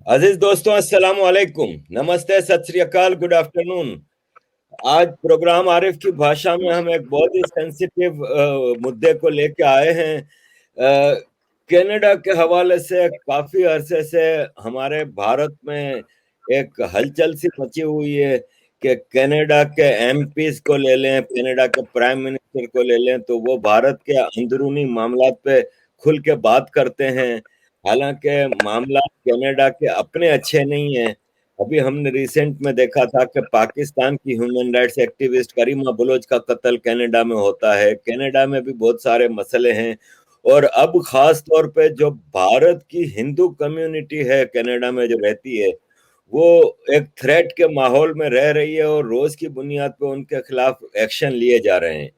अजीज दोस्तों, अस्सलाम वालेकुम, नमस्ते, सत श्री अकाल, गुड आफ्टरनून। आज प्रोग्राम आरिफ की भाषा में हम एक बहुत ही सेंसिटिव मुद्दे को लेके आए हैं। कनाडा के हवाले से काफी अरसे से हमारे भारत में एक हलचल सी मची हुई है कि कनाडा के एमपीज को ले लें, कनाडा के प्राइम मिनिस्टर को ले लें तो वो भारत के अंदरूनी मामलात पे खुल के बात करते हैं। हालांकि मामला कनाडा के अपने अच्छे नहीं हैं। अभी हमने रिसेंट में देखा था कि पाकिस्तान की ह्यूमन राइट्स एक्टिविस्ट करीमा बलोच का कत्ल कनाडा में होता है। कनाडा में भी बहुत सारे मसले हैं और अब खास तौर पे जो भारत की हिंदू कम्युनिटी है कनाडा में जो रहती है, वो एक थ्रेट के माहौल में रह रही है और रोज की बुनियाद पे उनके खिलाफ एक्शन लिए जा रहे हैं।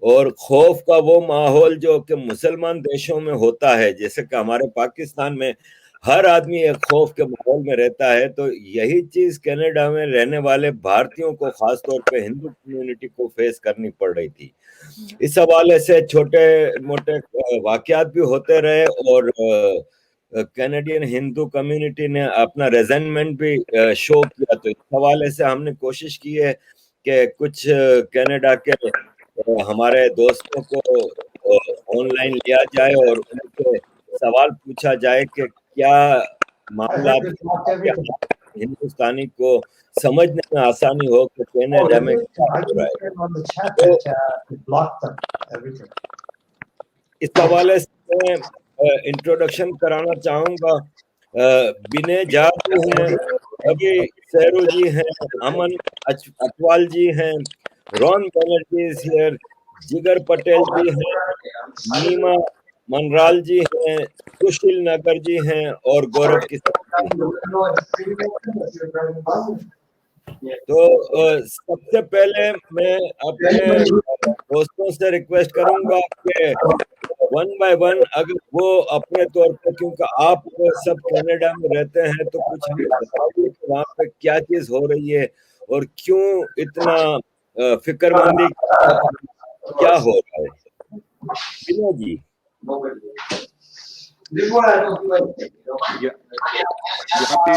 और खौफ का वो माहौल जो कि मुसलमान देशों में होता है, जैसे कि हमारे पाकिस्तान में हर आदमी एक खौफ के माहौल में रहता है, तो यही चीज कनाडा में रहने वाले भारतीयों को, खास तौर पे हिंदू कम्युनिटी को फेस करनी पड़ रही थी। इस हवाले से छोटे मोटे वाकयात भी होते रहे और कैनेडियन हिंदू कम्युनिटी ने अपना रेजेंटमेंट भी शो किया। तो इस हवाले से हमने कोशिश की है कि कुछ कनाडा के हमारे दोस्तों को ऑनलाइन लिया जाए और उनसे सवाल पूछा जाए कि क्या मामला हिंदुस्तानी को समझने में आसानी हो कि कनाडा में क्या हो रहा है। तो इस हवाले से मैं इंट्रोडक्शन कराना चाहूंगा। विनय झा जी हैं, रवि सहरू जी हैं, अमन अटवाल जी हैं, रॉन बनर्जी इज हियर, जिगर पटेल जी हैं, नीमा मनराल जी हैं, सुशील नगर जी हैं और गौरव किशन जी हैं। तो सबसे पहले मैं अपने दोस्तों से रिक्वेस्ट करूंगा कि वन बाय वन अगर वो अपने तौर पर, क्योंकि आप सब कनाडा में रहते हैं, तो कुछ हमें बताइए कि वहाँ पे क्या चीज हो रही है और क्यों इतना फिक्रमंदी का क्या हो रहा है। विनय जी। यहाँ पे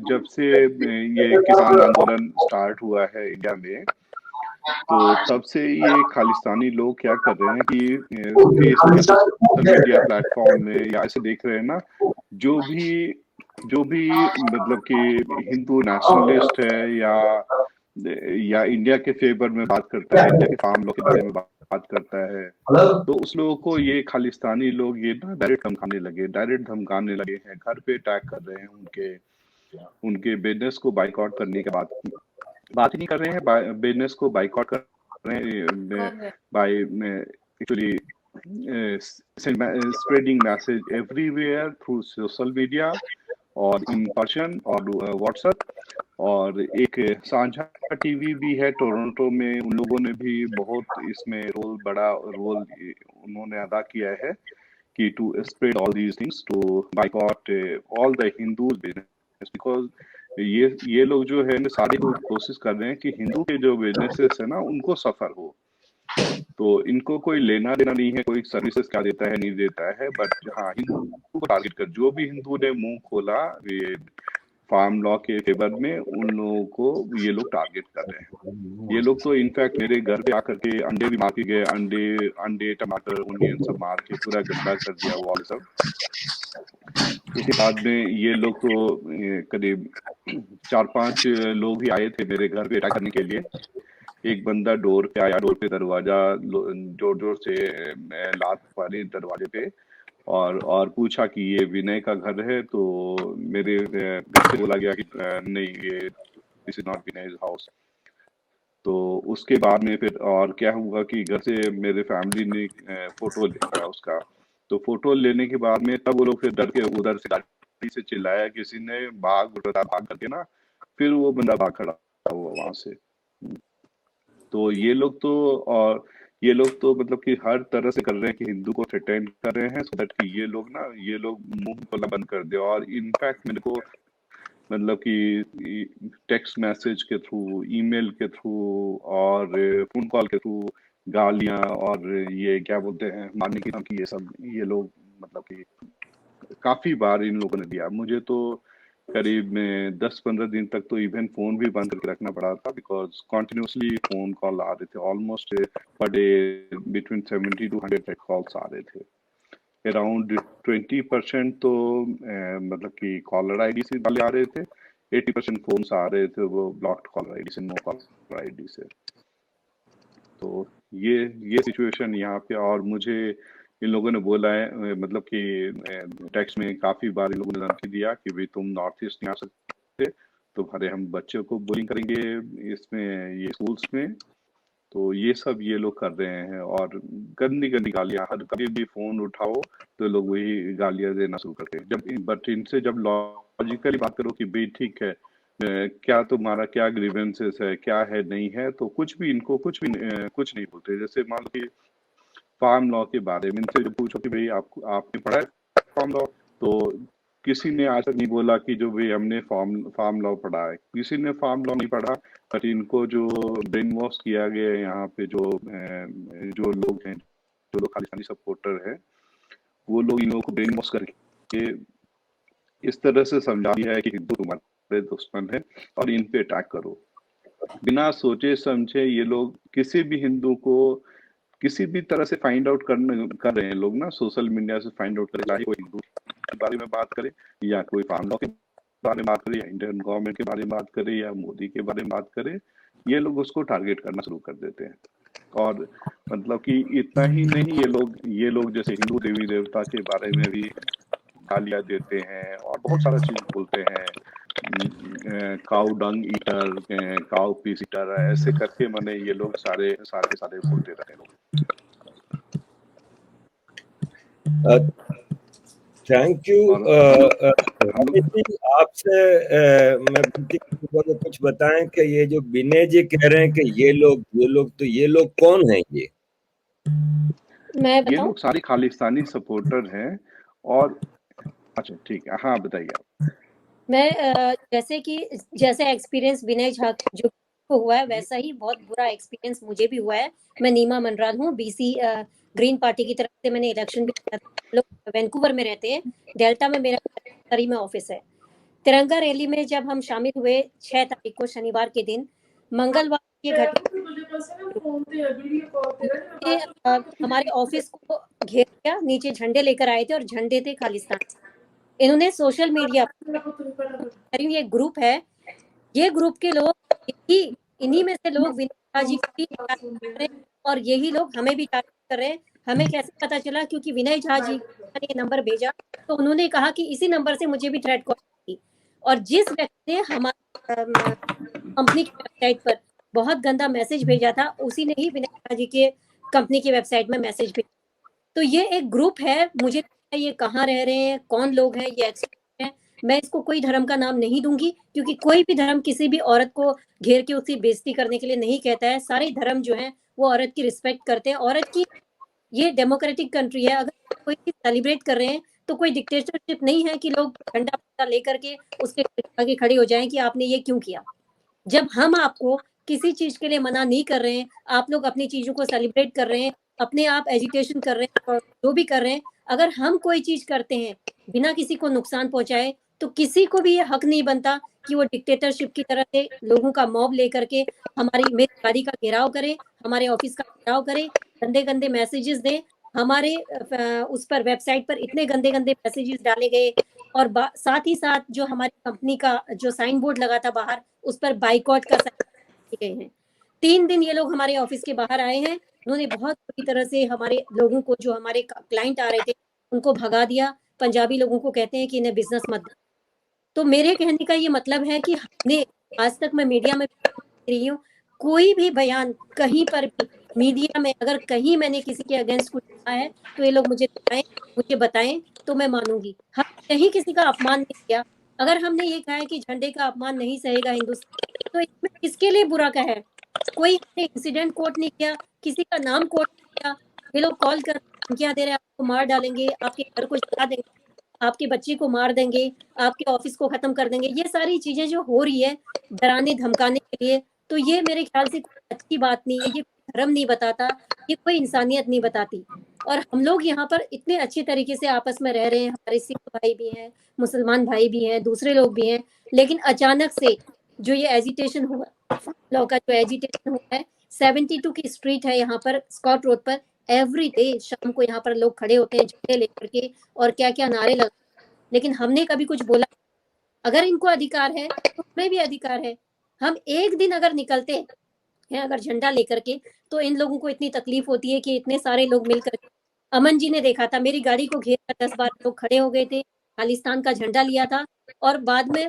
जब से ये किसान आंदोलन स्टार्ट हुआ है इंडिया में, तो तब से ये खालिस्तानी लोग क्या कर रहे हैं कि फेसबुक या सोशल मीडिया प्लेटफॉर्म में या ऐसे देख रहे हैं ना, जो भी मतलब कि हिंदू नेशनलिस्ट है या इंडिया के फेवर में बात करता है, इंडिया के फार्म लॉ के बारे में बात करता है, तो उस लोगों को ये खालिस्तानी लोग ये ना डायरेक्ट धमकाने लगे हैं, घर पे अटैक कर रहे हैं, उनके बिजनेस को बाइकआउट करने के बात ही नहीं कर रहे हैं, बिजनेस को बाइकआउट कर रहे हैं by actually spreading message everywhere through social media और इन पर्सन और व्हाट्सएप। और एक सांझा टीवी भी है टोरंटो में, उन लोगों ने भी बहुत इसमें बड़ा रोल उन्होंने अदा किया है कि to spread all these things to boycott all the Hindus business, because ये लोग जो है सारे लोग कोशिश कर रहे हैं कि हिंदू के जो बिजनेसेस है ना उनको सफर हो। तो इनको कोई लेना देना नहीं है, कोई सर्विसेज क्या देता है नहीं देता है, बट हाँ हिंदू को टारगेट कर जो भी हिंदू ने मुंह खोला ये फार्म लॉ के फेवर में, उन लोगों को ये लोग टारगेट कर रहे हैं। ये लोग तो इनफैक्ट मेरे घर पे आकर के अंडे भी मार के गए, अंडे टमाटर ओनियन सब मार के पूरा गंदा कर दिया वो वाले सब। उसके बाद में ये लोग तो करीब 4-5 लोग ही आए थे मेरे घर पे अटैक करने के लिए। एक बंदा डोर पे आया, डोर पे दरवाजा जोर जोर से लात मारी दरवाजे पे और पूछा कि ये विनय का घर है, तो मेरे घर से बोला गया कि नहीं, ये दिस इज नॉट विनय's हाउस। तो उसके बाद में फिर और क्या हुआ कि घर से मेरे फैमिली ने फोटो लिया उसका। तो फोटो लेने के बाद में तब वो लोग फिर डर के उधर से गाड़ी से चिल्लाया किसी ने, भाग करके ना, फिर वो बंदा भाग खड़ा हुआ वहां से। तो ये लोग तो मतलब कि हर तरह से कर रहे हैं कि हिंदू को थ्रेटन कर रहे हैं, सो दैट कि ये लोग मुंह खोलना बंद कर दे। और इनफैक्ट मेरे को मतलब कि टेक्स्ट मैसेज के थ्रू, ईमेल के थ्रू और फोन कॉल के थ्रू गालियां और ये क्या बोलते हैं मारने की धमकी, ये सब ये लोग मतलब कि काफी बार इन लोगों ने दिया। मुझे तो करीब में 10-15 दिन तक तो इवन फोन भी बंद करके रखना पड़ा था, बिकॉज कॉन्टिन्यूसली फोन कॉल आ रहे थे। Almost per day between 70 to 100 calls आ रहे थे। अराउंड 20% तो मतलब कि कॉलर आईडी से वाले आ रहे थे, 80% फोन्स आ रहे थे वो ब्लॉक्ड कॉलर आईडी से, नो कॉलर आईडी से। तो ये सिचुएशन यहाँ पे। और मुझे इन लोगों ने बोला है, मतलब कि टेक्स्ट में काफी बार इन लोगों ने धमकी दिया कि भाई तुम नॉर्थ ईस्ट नहीं आ सकते, तुम्हारे हम बच्चों को बुलिंग करेंगे इसमें, ये स्कूल्स में। तो ये सब ये लोग कर रहे हैं, और गंदी गंदी गालियां, हर कभी भी फोन उठाओ तो लोग वही गालियां देना शुरू करते हैं। जब बट इनसे जब लॉजिकली बात करो कि भाई ठीक है, क्या तुम्हारा क्या ग्रीवेंसेस है, क्या है नहीं है, तो कुछ भी इनको कुछ नहीं बोलते। जैसे मान लो कि फार्म लॉ के बारे में इनसे जब पूछो कि भाई आपने पढ़ा है फार्म लॉ, तो किसी ने आज तक नहीं बोला कि जो भाई हमने फार्म लॉ पढ़ा है। किसी ने फार्म लॉ नहीं पढ़ा, बट इनको जो ब्रेन वॉश किया गया है यहाँ पे, जो लोग हैं, जो लोग खालिस्तानी सपोर्टर है, वो लोग इन लोगों को ब्रेन वॉश करके इस तरह से समझा दिया है कि हिंदू तुम्हारे दुश्मन है और इन पे अटैक करो। बिना सोचे समझे ये लोग किसी भी हिंदू को किसी भी तरह से फाइंड आउट कर रहे हैं लोग ना, सोशल मीडिया से फाइंड आउट करे, चाहे कोई हिंदू के बारे में बात करे, या कोई फार्म लॉ के बारे में बात करे, या इंडियन गवर्नमेंट के बारे में बात करे, या मोदी के बारे में बात करे, ये लोग उसको टारगेट करना शुरू कर देते हैं। और मतलब कि इतना ही नहीं, ये लोग जैसे हिंदू देवी देवता के बारे में भी गालियां देते हैं और बहुत सारा चीज बोलते हैं, cow dung eater, cow piss eater, ऐसे करके मैंने ये लोग सारे बोलते रहते हैं लोग। Thank you. आपसे मैं कुछ बताएं कि ये जो विनय जी कह रहे हैं कि ये लोग कौन हैं? मैं ये लोग सारे खालिस्तानी सपोर्टर हैं। और अच्छा ठीक है, हाँ बताइए आप। मैं जैसे एक्सपीरियंस विनय झा जो को हुआ है, वैसा ही बहुत बुरा एक्सपीरियंस मुझे भी हुआ है। मैं नीमा मनराल हूँ, बीसी ग्रीन पार्टी की तरफ से मैंने इलेक्शन भी किया था। लोग वैंकूवर में रहते हैं, डेल्टा में मेरा सरी में ऑफिस है। तिरंगा रैली में जब हम शामिल हुए 6 तारीख को शनिवार के दिन, मंगलवार ये घटना हमारे ऑफिस को घेर लिया। नीचे झंडे लेकर आए थे और झंडे थे खालिस्तान। इन्होंने सोशल मीडिया पर, ये ग्रुप है, ये ग्रुप के लोग इन्हीं में से लोग विनय जी को भी टारगेट कर रहे हैं और यही लोग हमें भी टारगेट कर रहे हैं। हमें कैसे पता चला? क्योंकि विनय झा जी ने ये नंबर भेजा तो उन्होंने कहा कि इसी नंबर से मुझे भी थ्रेट कॉल की, और जिस व्यक्ति ने हमारी कंपनी की वेबसाइट पर बहुत गंदा मैसेज भेजा था, उसी ने ही विनय झा जी के कंपनी की वेबसाइट में मैसेज भेजा। तो ये एक ग्रुप है, मुझे ये कहाँ रह रहे हैं, कौन लोग हैं, ये एक्सपर्ट हैं। मैं इसको कोई धर्म का नाम नहीं दूंगी, क्योंकि कोई भी धर्म किसी भी औरत को घेर के उसकी बेइज्जती करने के लिए नहीं कहता है। सारे धर्म जो हैं वो औरत की रिस्पेक्ट करते हैं। औरत की, ये डेमोक्रेटिक कंट्री है, अगर कोई चीज सेलिब्रेट कर रहे हैं तो कोई डिक्टेटरशिप नहीं है कि लोग झंडा लेकर के उसके आगे खड़े हो जाएं कि आपने ये क्यों किया। जब हम आपको किसी चीज के लिए मना नहीं कर रहे हैं, आप लोग अपनी चीजों को सेलिब्रेट कर रहे हैं, अपने आप एजिटेशन कर रहे हैं, और जो भी कर रहे हैं, अगर हम कोई चीज करते हैं बिना किसी को नुकसान पहुंचाए, तो किसी को भी ये हक नहीं बनता कि वो डिक्टेटरशिप की तरह से लोगों का मॉब लेकर के मेरी गाड़ी का घेराव करे, हमारे ऑफिस का घेराव करे, गंदे गंदे मैसेजेस दे। हमारे उस पर वेबसाइट पर इतने गंदे गंदे मैसेजेस डाले गए, और साथ ही साथ जो हमारी कंपनी का जो साइन बोर्ड लगा था बाहर, उस पर बाइकआउट का साइन गए हैं। 3 दिन ये लोग हमारे ऑफिस के बाहर आए हैं। उन्होंने बहुत बुरी तरह से हमारे लोगों को, जो हमारे क्लाइंट आ रहे थे, उनको भगा दिया। पंजाबी लोगों को कहते हैं कि इन्हें बिजनेस मत दो। तो मेरे कहने का ये मतलब है कि हमने आज तक, मैं मीडिया में रही हूँ, कोई भी बयान कहीं पर भी मीडिया में अगर कहीं मैंने किसी के अगेंस्ट कुछ कहा है तो ये लोग मुझे बताएं तो मैं मानूंगी। हम कहीं किसी का अपमान नहीं किया। अगर हमने ये कहा है कि झंडे का अपमान नहीं सहेगा हिंदुस्तान, तो इसमें किसके लिए बुरा का है? कोई हमने इंसिडेंट कोट नहीं किया, किसी का नाम कोट नहीं किया। ये लोग कॉल कर धमकियां दे रहे हैं, आपको मार डालेंगे, आपके घर को जला देंगे, आपके बच्चे को मार देंगे, आपके ऑफिस को खत्म कर देंगे। ये सारी चीजें जो हो रही है डराने धमकाने के लिए, तो ये मेरे ख्याल से कोई अच्छी बात नहीं है। ये कोई धर्म नहीं बताता, ये कोई इंसानियत नहीं बताती। और हम लोग यहाँ पर इतने अच्छे तरीके से आपस में रह रहे हैं, हमारे सिख भाई भी हैं, मुसलमान भाई भी हैं, दूसरे लोग भी हैं, लेकिन अचानक से जो ये एजिटेशन हुआ, लॉ का जो एजिटेशन हुआ है, 72 की स्ट्रीट है यहाँ पर स्कॉट रोड पर, एवरी डे शाम को यहाँ पर लोग खड़े होते हैं झंडे लेकर के और क्या क्या नारे लगा, लेकिन हमने कभी कुछ बोला? अगर इनको अधिकार है तो हमें भी अधिकार है। हम एक दिन अगर निकलते हैं अगर झंडा लेकर के, तो इन लोगों को इतनी तकलीफ होती है कि इतने सारे लोग मिलकर, अमन जी ने देखा था मेरी गाड़ी को घेर कर 10-12 लोग खड़े हो गए थे, खालिस्तान का झंडा लिया था, और बाद में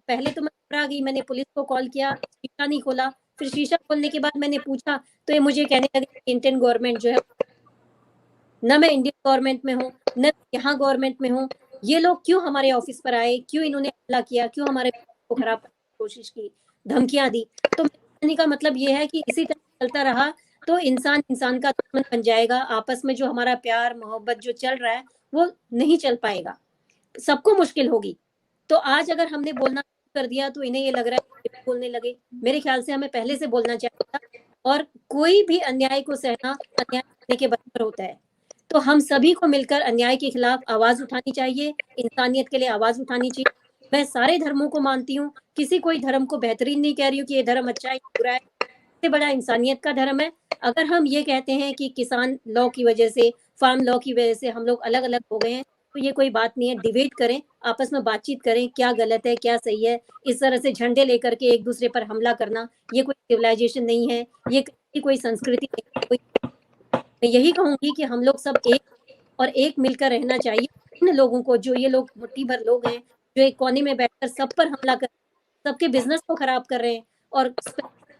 पहले तो मैं घबरा गई, मैंने पुलिस को कॉल किया, शीशा नहीं खोला, फिर शीशा खोलने के बाद मैंने पूछा तो ये मुझे कहने लगे इंडियन गवर्नमेंट जो है, न मैं इंडियन गवर्नमेंट में हूँ न यहाँ गवर्नमेंट में हूँ, ये लोग क्यों हमारे ऑफिस पर आए, क्यों इन्होंने हमला किया, क्यों हमारे को खराब करने की कोशिश की, धमकियां दी। तो कहने का मतलब ये है कि इसी तरह चलता रहा तो इंसान इंसान का दुश्मन बन जाएगा, आपस में जो हमारा प्यार मोहब्बत जो चल रहा है वो नहीं चल पाएगा, सबको मुश्किल होगी। तो आज अगर हमने बोलना कर दिया तो इन्हें ये लग रहा है कि बोलने लगे, मेरे ख्याल से हमें पहले से बोलना चाहिए था, और कोई भी अन्याय को सहना अन्याय करने के बराबर होता है। तो हम सभी को मिलकर अन्याय के खिलाफ आवाज उठानी चाहिए, इंसानियत के लिए आवाज उठानी चाहिए। मैं सारे धर्मों को मानती हूँ, किसी कोई धर्म को बेहतरीन नहीं कह रही हूँ कि ये धर्म अच्छा है बुरा है, सबसे बड़ा इंसानियत का धर्म है। अगर हम ये कहते हैं कि किसान लॉ की वजह से, फार्म लॉ की वजह से हम लोग अलग अलग हो गए हैं, तो ये कोई बात नहीं है, डिबेट करें, आपस में बातचीत करें, क्या गलत है क्या सही है। इस तरह से झंडे लेकर के एक दूसरे पर हमला करना ये कोई सिविलाइजेशन नहीं है, ये कोई संस्कृति नहीं, कोई, मैं यही कहूंगी कि हम लोग सब एक और एक मिलकर रहना चाहिए। इन लोगों को, जो ये लोग मुट्ठी भर लोग हैं जो एक कोने में बैठकर सब पर हमला कर, सबके बिजनेस को खराब कर रहे हैं और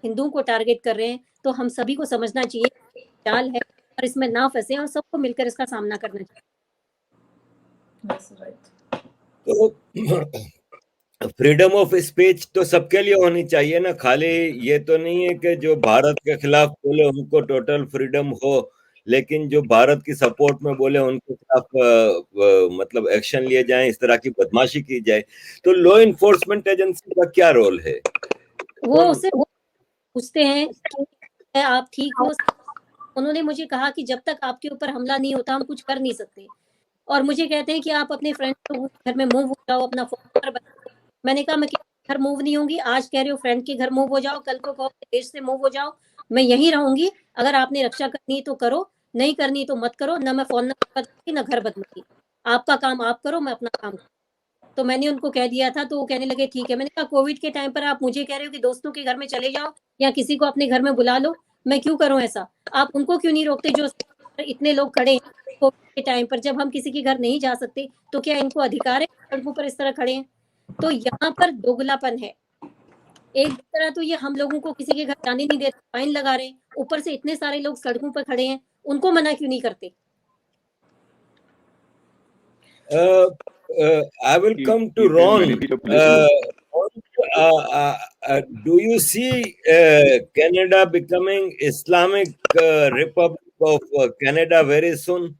हिंदुओं को टारगेट कर रहे हैं, तो हम सभी को समझना चाहिए चाल है और इसमें ना फंसे और सबको मिलकर इसका सामना करना चाहिए। तो फ्रीडम ऑफ स्पीच तो सबके लिए होनी चाहिए ना, खाली ये तो नहीं है कि जो भारत के खिलाफ बोले उनको टोटल फ्रीडम हो, लेकिन जो भारत की सपोर्ट में बोले उनके खिलाफ मतलब एक्शन लिए जाए, इस तरह की बदमाशी की जाए। तो लॉ इन्फोर्समेंट एजेंसी का क्या रोल है? वो उससे पूछते हैं कि आप ठीक हो, उन्होंने मुझे कहा कि जब तक आपके ऊपर हमला नहीं होता हम कुछ कर नहीं सकते, और मुझे कहते हैं कि आप अपने फ्रेंड को घर में मूव हो जाओ, अपना फोन नंबर बताओ। मैंने कहा मैं घर मूव नहीं होंगी, आज कह रही हूँ फ्रेंड के घर मूव हो जाओ, कल को कहो देश से मूव हो जाओ, मैं यहीं रहूंगी। अगर आपने रक्षा करनी है तो करो, नहीं करनी तो मत करो, ना मैं फोन नंबर बदलूंगी ना घर बदलूंगी, आपका काम आप करो, मैं अपना काम करूँ। तो मैंने उनको कह दिया था, तो वो कहने लगे ठीक है। मैंने कहा कोविड के टाइम पर आप मुझे कह रहे हो कि दोस्तों के घर में चले जाओ या किसी को अपने घर में बुला लो, मैं क्यों करूं ऐसा? आप उनको क्यों नहीं रोकते जो इतने लोग खड़े हैं कोविड के टाइम पर? जब हम किसी के घर नहीं जा सकते तो क्या इनको अधिकार है सड़कों पर इस तरह खड़े हैं? तो यहाँ पर दोगलापन है। एक तरह तो ये हम लोगों को किसी के घर जाने नहीं देते, फाइन लगा रहे हैं, ऊपर से इतने सारे लोग सड़कों पर खड़े हैं, उनको मना क्यों नहीं करते? I will come to Ron. Do you see Canada becoming Islamic Republic of Canada very soon?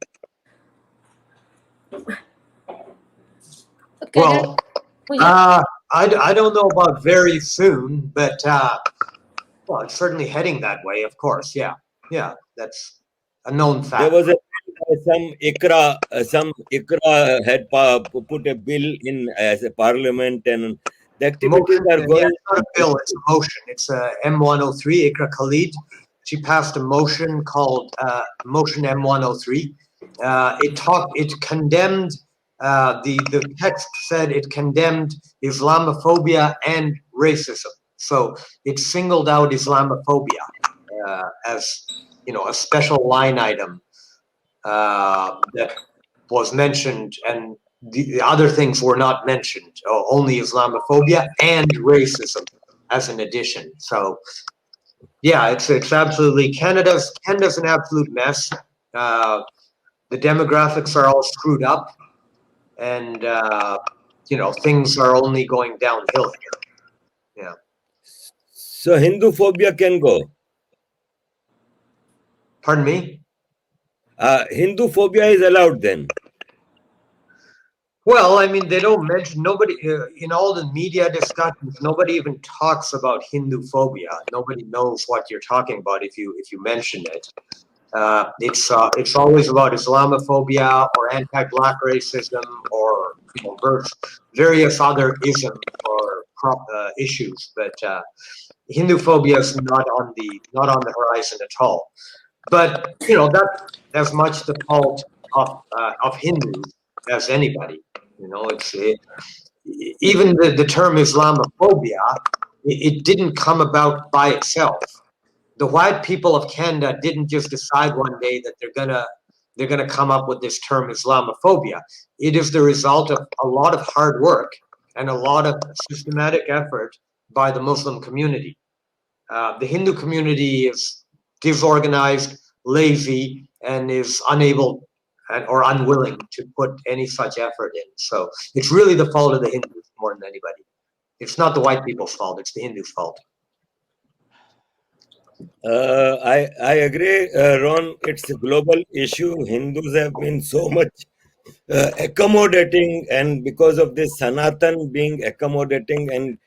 Well, I don't know about very soon, but well, it's certainly heading that way, of course. Yeah, that's a known fact. There was some ICRA had put a bill in as a parliament, and the activities are going. It's not a bill; it's a motion. It's M103. Iqra Khalid, she passed a motion called Motion M103. It condemned. The text said it condemned Islamophobia and racism. So it singled out Islamophobia as, a special line item that was mentioned, and the other things were not mentioned. Only Islamophobia and racism as an addition. So yeah, it's absolutely Canada's an absolute mess. The demographics are all screwed up. And, things are only going downhill here. Yeah. So Hindu-phobia can go? Pardon me? Hindu-phobia is allowed then? Well, I mean, they don't mention, nobody, in all the media discussions, nobody even talks about Hindu-phobia. Nobody knows what you're talking about if you mention it. It's always about Islamophobia or anti-black racism or various other isms or issues, but Hindu phobia is not on the horizon at all. But that's as much the fault of Hindus as anybody. It's even the term Islamophobia. It didn't come about by itself. The white people of Canada didn't just decide one day that they're gonna come up with this term Islamophobia. It is the result of a lot of hard work and a lot of systematic effort by the Muslim community. The Hindu community is disorganized, lazy, and is unable or unwilling to put any such effort in. So it's really the fault of the Hindus more than anybody. It's not the white people's fault, it's the Hindus' fault. I agree, Ron. It's a global issue. Hindus have been so much accommodating, and because of this Sanatan being accommodating and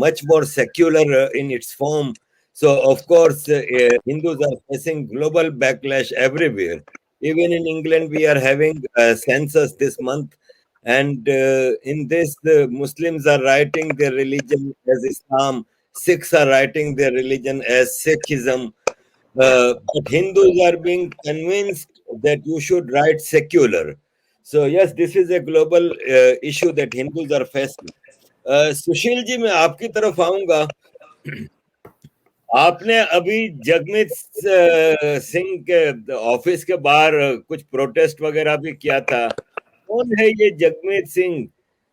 much more secular in its form, so of course Hindus are facing global backlash everywhere. Even in England, we are having a census this month, and in this, the Muslims are writing their religion as Islam. Sikhs are writing their religion as Sikhism. But Hindus are being convinced that you should write secular. So yes, this is a global issue that Hindus are facing. Sushil ji, मैं आपकी तरफ आऊंगा. आपने अभी जगमीत सिंह के office के बाहर कुछ प्रोटेस्ट वगैरह भी किया था. कौन है ये जगमीत सिंह?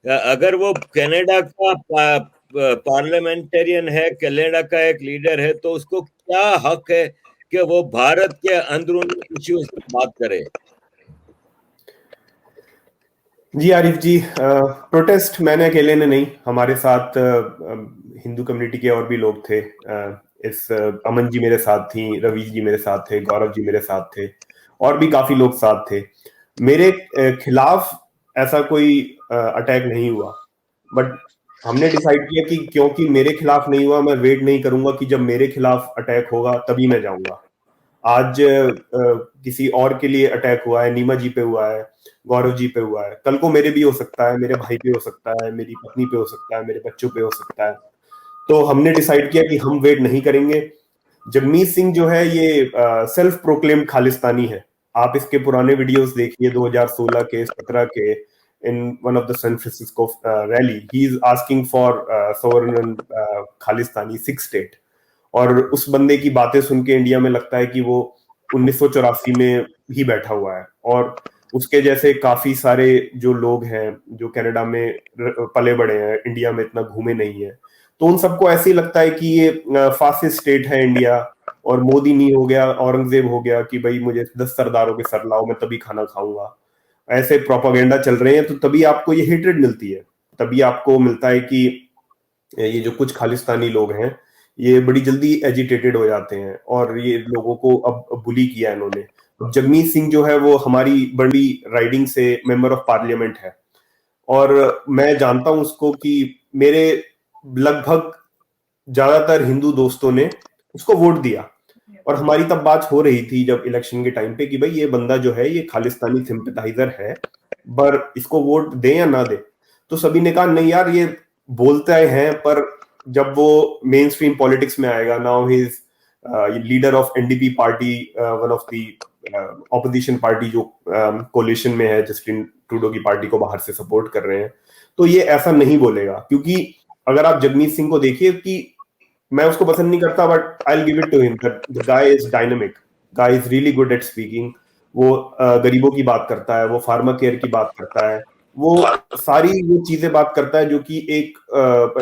अगर वो कनाडा का पार्लियामेंटेरियन है, कनाडा का एक लीडर है, तो उसको क्या हक है कि वो भारत के अंदरूनी इश्यूज पर बात करे? जी आरिफ जी, प्रोटेस्ट मैंने अकेले ने नहीं, हमारे साथ हिंदू कम्युनिटी के और भी लोग थे. अमन जी मेरे साथ थी, रवीश जी मेरे साथ थे, गौरव जी मेरे साथ थे, और भी काफी लोग साथ थे. मेरे खिलाफ ऐसा कोई अटैक नहीं हुआ, बट हमने डिसाइड किया कि क्योंकि मेरे खिलाफ नहीं हुआ, मैं वेट नहीं करूंगा कि जब मेरे खिलाफ अटैक होगा तभी मैं जाऊंगा. आज किसी और के लिए अटैक हुआ है, नीमा जी पे हुआ है, गौरव जी पे हुआ है, कल को मेरे भी हो सकता है, मेरे भाई पे हो सकता है, मेरी पत्नी पे हो सकता है, मेरे बच्चों पे हो सकता है. तो हमने डिसाइड किया कि हम वेट नहीं करेंगे. जगमीत सिंह जो है ये सेल्फ प्रोक्लेम्ड खालिस्तानी है. आप इसके पुराने वीडियोस देखिए 2016 के, 17 के. In one of the San Francisco rally, he is asking for sovereign Khalistani 6 state. और उस बंदे की बातें सुन के इंडिया में लगता है कि वो 1984 में ही बैठा हुआ है. और उसके जैसे काफी सारे जो लोग हैं जो कनाडा में पले बड़े हैं, इंडिया में इतना घूमे नहीं है, तो उन सबको ऐसे ही लगता है कि ये फासिस्ट स्टेट है इंडिया, और मोदी नहीं हो गया, औरंगजेब हो गया कि भाई मुझे 10 सरदारों के सर लाओ, मैं तभी खाना खाऊंगा. ऐसे प्रोपागेंडा चल रहे हैं. तो तभी आपको ये हेट्रेड मिलती है, तभी आपको मिलता है कि ये जो कुछ खालिस्तानी लोग हैं ये बड़ी जल्दी एजिटेटेड हो जाते हैं, और ये लोगों को अब बुली किया इन्होंने. जगमीत सिंह जो है वो हमारी बड़ी राइडिंग से मेंबर ऑफ पार्लियामेंट है, और मैं जानता हूं उसको कि मेरे लगभग ज्यादातर हिंदू दोस्तों ने उसको वोट दिया. और हमारी तब बात हो रही थी जब इलेक्शन के टाइम पे कि भाई ये बंदा जो है ये खालिस्तानी सिंपैथाइजर है, पर इसको वोट दें या ना दें. तो सभी ने कहा नहीं यार, ये बोलते हैं, पर जब वो मेन स्ट्रीम पॉलिटिक्स में आएगा, now he is leader of NDP party, one of the opposition party जो कोलिशन में है, जस्टिन ट्रूडो की पार्टी को बाहर से सपोर्ट कर रहे हैं, तो ये ऐसा नहीं बोलेगा. क्योंकि अगर आप जगमीत सिंह को देखिए, कि मैं उसको पसंद नहीं करता, but I will give it to him that the guy is dynamic, guy is really good at speaking. वो गरीबों की बात करता है, वो फार्मर केयर की बात करता है, वो सारी वो चीजें बात करता है जो कि एक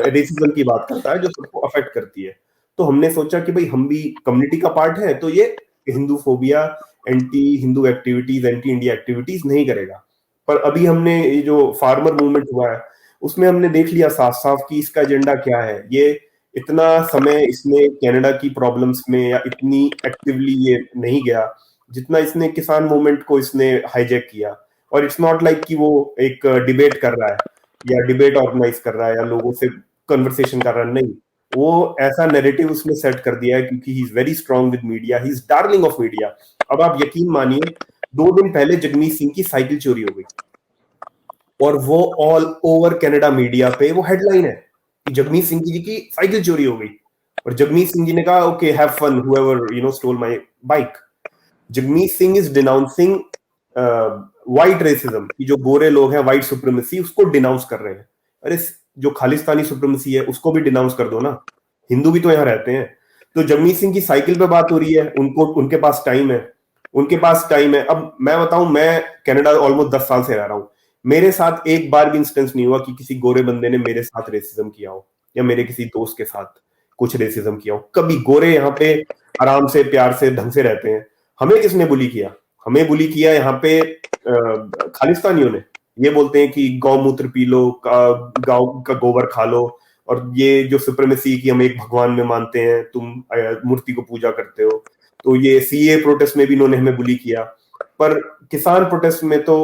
रेसिज्म की बात करता है जो सबको अफेक्ट करती है. तो हमने सोचा कि भाई हम भी कम्युनिटी का पार्ट है, तो ये Hindu phobia, anti Hindu activities, anti India activities नहीं करेगा. पर अभी हमने ये जो फार्मर मूवमेंट हुआ है उसमें हमने देख लिया साफ साफ कि इसका एजेंडा क्या है. ये इतना समय इसने कनाडा की प्रॉब्लम्स में या इतनी एक्टिवली ये नहीं गया जितना इसने किसान मूवमेंट को इसने हाईजैक किया. और इट्स नॉट लाइक कि वो एक डिबेट कर रहा है या डिबेट ऑर्गेनाइज कर रहा है या लोगों से कन्वर्सेशन कर रहा है, नहीं. वो ऐसा नैरेटिव उसने सेट कर दिया है क्योंकि he is very strong with media, he is darling of media. अब आप यकीन मानिए 2 दिन पहले जगमीत सिंह की साइकिल चोरी हो गई और वो ऑल ओवर कनाडा मीडिया पे वो हेडलाइन है कि जगमीत सिंह जी की साइकिल चोरी हो गई और जगमीत सिंह जी ने कहा okay have fun whoever stole my bike. Jagmeet Singh is denouncing white racism की जो गोरे लोग हैं व्हाइट सुप्रीमेसी उसको डिनाउंस कर रहे हैं। अरे जो खालिस्तानी सुप्रीमेसी है उसको भी डिनाउंस कर दो ना, हिंदू भी तो यहाँ रहते हैं। तो जगमीत सिंह की साइकिल पे बात हो रही है, उनके पास टाइम है। अब मैं बताऊं, मैं कनाडा ऑलमोस्ट 10 साल से रह रहा हूं, मेरे साथ एक बार भी इंस्टेंस नहीं हुआ कि किसी गोरे बंदे ने मेरे साथ रेसिज्म किया हो या मेरे किसी दोस्त के साथ कुछ रेसिज्म किया हो। कभी गोरे यहाँ पे आराम से प्यार से ढंग से रहते हैं। हमें किसने बुली किया? हमें बुली किया यहाँ पे खालिस्तानियों ने। ये बोलते हैं कि गौमूत्र पी लो, गांव का गोबर खा लो, और ये जो सुप्रीमेसी की हम एक भगवान में मानते हैं, तुम मूर्ति को पूजा करते हो। तो ये सीए प्रोटेस्ट में भी इन्होंने हमें बुली किया, पर किसान प्रोटेस्ट में तो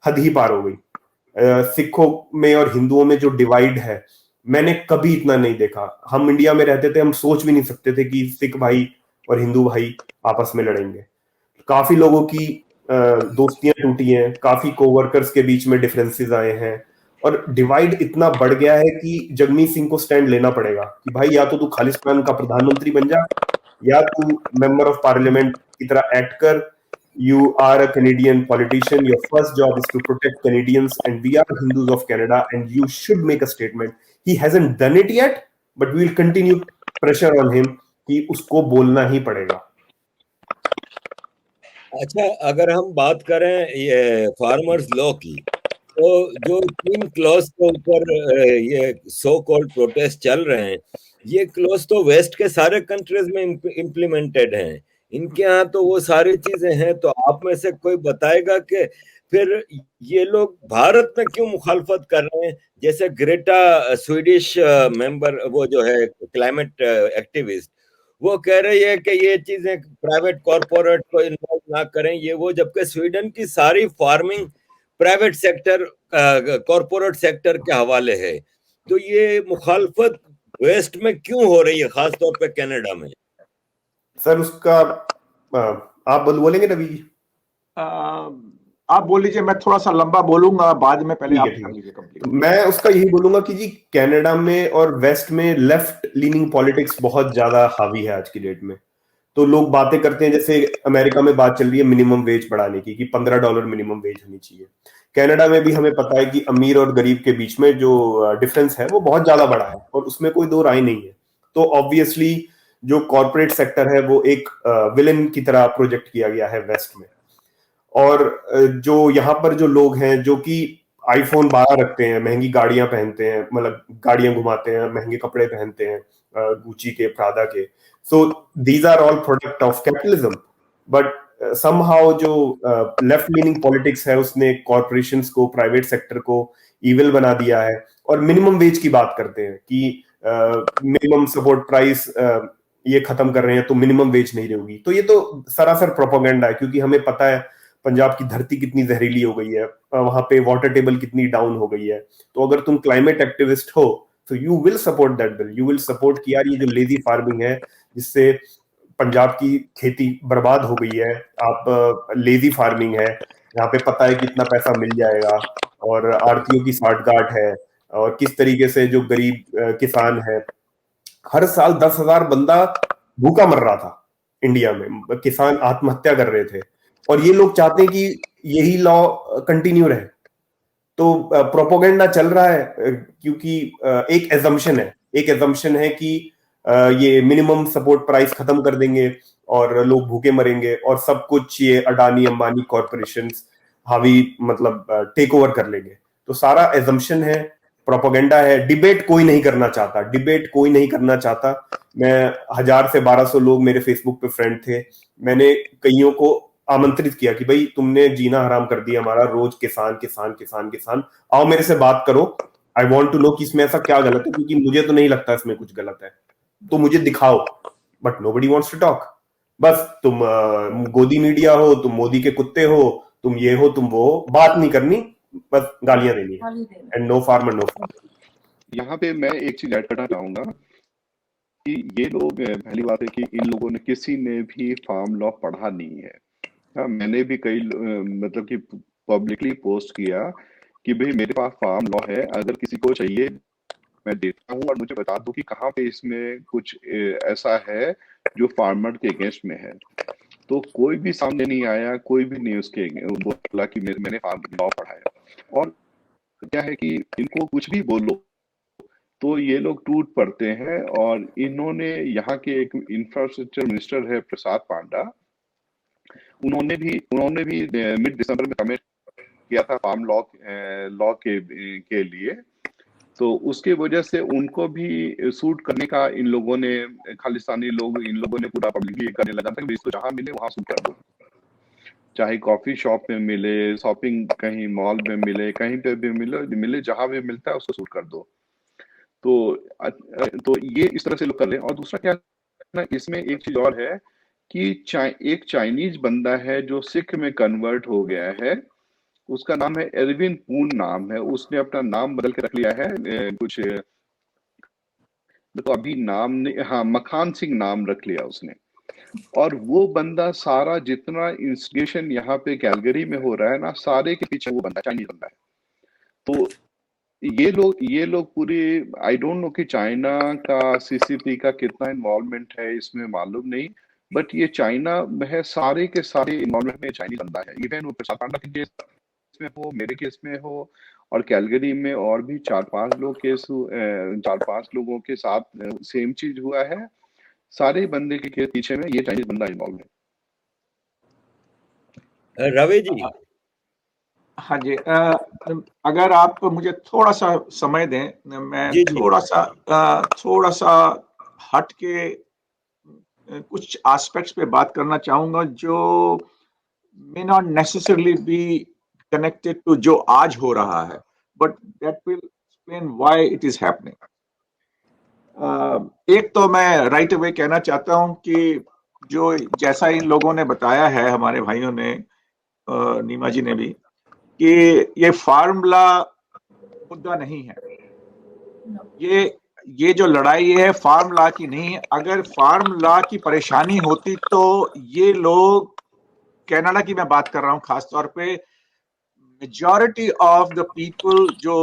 हद ही पार हो गई। सिखों में और हिंदुओं में जो डिवाइड है मैंने कभी इतना नहीं देखा। हम इंडिया में रहते थे, हम सोच भी नहीं सकते थे कि सिख भाई और हिंदू भाई आपस में लड़ेंगे। काफी लोगों की दोस्तियां टूटी हैं, काफी कोवर्कर्स के बीच में डिफरेंसेस आए हैं और डिवाइड इतना बढ़ गया है कि जगमीत सिंह को स्टैंड लेना पड़ेगा कि भाई या तो तू खालिस्तान का प्रधानमंत्री बन जा या तू मेंबर ऑफ पार्लियामेंट की तरह एक्ट कर। You are a Canadian politician. Your first job is to protect Canadians, and we are Hindus of Canada, and you should make a statement. He hasn't done it yet, but we will continue pressure on him कि उसको बोलना ही पड़ेगा। अच्छा, अगर हम बात करें ये फार्मर्स लॉ की, तो जो 3 क्लॉज के ऊपर ये सो कॉल्ड प्रोटेस्ट चल रहे हैं, ये क्लॉज तो वेस्ट के सारे कंट्रीज में इम्प्लीमेंटेड हैं। इनके यहाँ तो वो सारी चीजें हैं। तो आप में से कोई बताएगा कि फिर ये लोग भारत में क्यों मुखालफत कर रहे हैं? जैसे ग्रेटा स्वीडिश मेंबर, वो जो है क्लाइमेट एक्टिविस्ट, वो कह रही है कि ये चीजें प्राइवेट कॉर्पोरेट को इन्वॉल्व ना करें, ये वो, जबकि स्वीडन की सारी farming private sector corporate sector के हवाले है। तो ये मुखालफत वेस्ट में क्यों हो रही है, खासतौर पे कनाडा में? सर उसका आप बोलेंगे रवि जी? आप बोल लीजिए, मैं थोड़ा सा लंबा बोलूंगा बाद में, पहले आप कर लीजिए कंप्लीट। मैं उसका यही बोलूंगा कि जी कनाडा में और वेस्ट में लेफ्ट लीनिंग पॉलिटिक्स बहुत ज्यादा हावी है आज की डेट में। तो लोग बातें करते हैं, जैसे अमेरिका में बात चल रही है मिनिमम वेज बढ़ाने की, कि $15 मिनिमम वेज होनी चाहिए। कनाडा में भी हमें पता है कि अमीर और गरीब के बीच में जो डिफरेंस है वो बहुत ज्यादा बड़ा है और उसमें कोई दो राय नहीं है। तो ऑब्वियसली जो कॉर्पोरेट सेक्टर है वो एक विलेन की तरह प्रोजेक्ट किया गया है वेस्ट में। और जो यहाँ पर जो लोग हैं जो कि आईफोन 12 रखते हैं, महंगी गाड़ियां पहनते हैं, मतलब गाड़ियां घुमाते हैं, महंगे कपड़े पहनते हैं, गुची के, प्रादा के, so these are all product of capitalism. But somehow जो लेफ्ट लीनिंग पॉलिटिक्स है उसने कॉर्पोरेशंस को, प्राइवेट सेक्टर को इविल बना दिया है और मिनिमम वेज की बात करते हैं कि मिनिमम सपोर्ट प्राइस ये खत्म कर रहे हैं तो मिनिमम वेज नहीं रहेगी। तो ये तो सरासर प्रोपेगेंडा है, क्योंकि हमें पता है पंजाब की धरती कितनी जहरीली हो गई है, वहां पे वाटर टेबल कितनी डाउन हो गई है। तो अगर तुम क्लाइमेट एक्टिविस्ट हो तो you will support that bill, you will support कि यार ये जो लेजी फार्मिंग है जिससे पंजाब की खेती बर्बाद हो गई है, आप लेजी फार्मिंग है, यहाँ पे पता है कितना पैसा मिल जाएगा और आड़तियों की साठगांठ है, और किस तरीके से जो गरीब किसान है, हर साल 10,000 बंदा भूखा मर रहा था इंडिया में, किसान आत्महत्या कर रहे थे, और ये लोग चाहते हैं कि यही लॉ कंटिन्यू रहे। तो प्रोपोगेंडा चल रहा है क्योंकि एक एजम्पशन है कि ये मिनिमम सपोर्ट प्राइस खत्म कर देंगे और लोग भूखे मरेंगे और सब कुछ ये अडानी अंबानी कॉर्पोरेशंस हावी मतलब टेक ओवर कर लेंगे। तो सारा एजम्पशन है, प्रोपोगेंडा है। डिबेट कोई नहीं करना चाहता। मैं 1000 से 1200 लोग मेरे फेसबुक पे फ्रेंड थे, मैंने कईयों को आमंत्रित किया कि भाई तुमने जीना हराम कर दिया हमारा, रोज किसान, आओ मेरे से बात करो, आई वॉन्ट टू नो कि इसमें ऐसा क्या गलत है, क्योंकि मुझे तो नहीं लगता इसमें कुछ गलत है, तो मुझे दिखाओ। But nobody wants to talk. बस तुम गोदी मीडिया हो, तुम मोदी के कुत्ते हो, तुम ये हो, तुम वो हो, बात नहीं करनी, बस गालियां देनी है। And no farmer no farmer. यहाँ पे मैं एक चीज ऐड करना चाहूंगा कि ये लोग, पहली बात है कि इन लोगों ने, किसी ने भी फार्म लॉ पढ़ा नहीं है। हाँ, मैंने भी कई मतलब कि पब्लिकली पोस्ट किया कि भाई मेरे पास फार्म लॉ है, अगर किसी को चाहिए मैं देता हूँ, और मुझे बता दो कि कहाँ पे इसमें कुछ ऐसा है जो फार्मर के अगेंस्ट में है। तो कोई भी सामने नहीं आया, कोई भी नहीं उसके बोला कि मैंने फार्म लॉ पढ़ा है। और क्या है कि इनको कुछ भी बोलो तो ये लोग टूट पड़ते हैं। और इन्होंने यहाँ के एक इंफ्रास्ट्रक्चर मिनिस्टर है प्रसाद पांडा, उन्होंने भी मिड दिसंबर में कमिट किया था फार्म लॉ के लिए। तो उसके वजह से उनको भी सूट करने का इन लोगों ने, खालिस्तानी लोग, इन लोगों ने पूरा पब्लिकली करने लगा था कि इसको जहां मिले वहां सूट कर दो, चाहे कॉफी शॉप में मिले, शॉपिंग कहीं मॉल में मिले, कहीं पे भी मिले, जहां भी मिलता है उसको सूट कर दो। तो ये इस तरह से लोग कर रहे हैं। और दूसरा क्या है ना, इसमें एक चीज और है कि एक चाइनीज बंदा है जो सिख में कन्वर्ट हो गया है, उसका नाम है एरविन पून नाम है, उसने अपना नाम बदल के रख लिया है कुछ, तो अभी नाम ने, हाँ, मखान सिंह नाम रख लिया उसने। और वो बंदा सारा जितना इंस्टिगेशन यहाँ पे कैलगरी में हो रहा है ना, सारे के पीछे वो बंदा चाइनीज बंदा है। तो ये लोग पूरी, आई डोंट नो कि चाइना का सीसीपी का कितना इन्वॉल्वमेंट है इसमें, मालूम नहीं, बट ये चाइना में है, सारे के सारे इन्वॉल्वमेंट में चाइनीज बंदा है। इवन वो प्रसाद पांडा के केस में हो, मेरे केस में हो, और कैलगरी में और भी 4-5 लोगों के साथ सेम चीज हुआ है। सारे बंदे के पीछे में ये चाइनीज बंदा इन्वॉल्व है। रवि जी, हाँ जी, अगर आप मुझे थोड़ा सा समय दें, मैं जी जी, थोड़ा सा हट के कुछ एस्पेक्ट्स पे बात करना चाहूंगा जो may not necessarily be connected to जो आज हो रहा है, but that will explain why it is happening. एक तो मैं राइट अवे कहना चाहता हूं कि जो जैसा इन लोगों ने बताया है, हमारे भाइयों ने, नीमा जी ने भी, कि ये फार्मूला मुद्दा नहीं है। ये जो लड़ाई है फार्म लॉ की नहीं है। अगर फार्म लॉ की परेशानी होती तो ये लोग, कनाडा की मैं बात कर रहा हूं खासतौर पे, मेजॉरिटी ऑफ द पीपल जो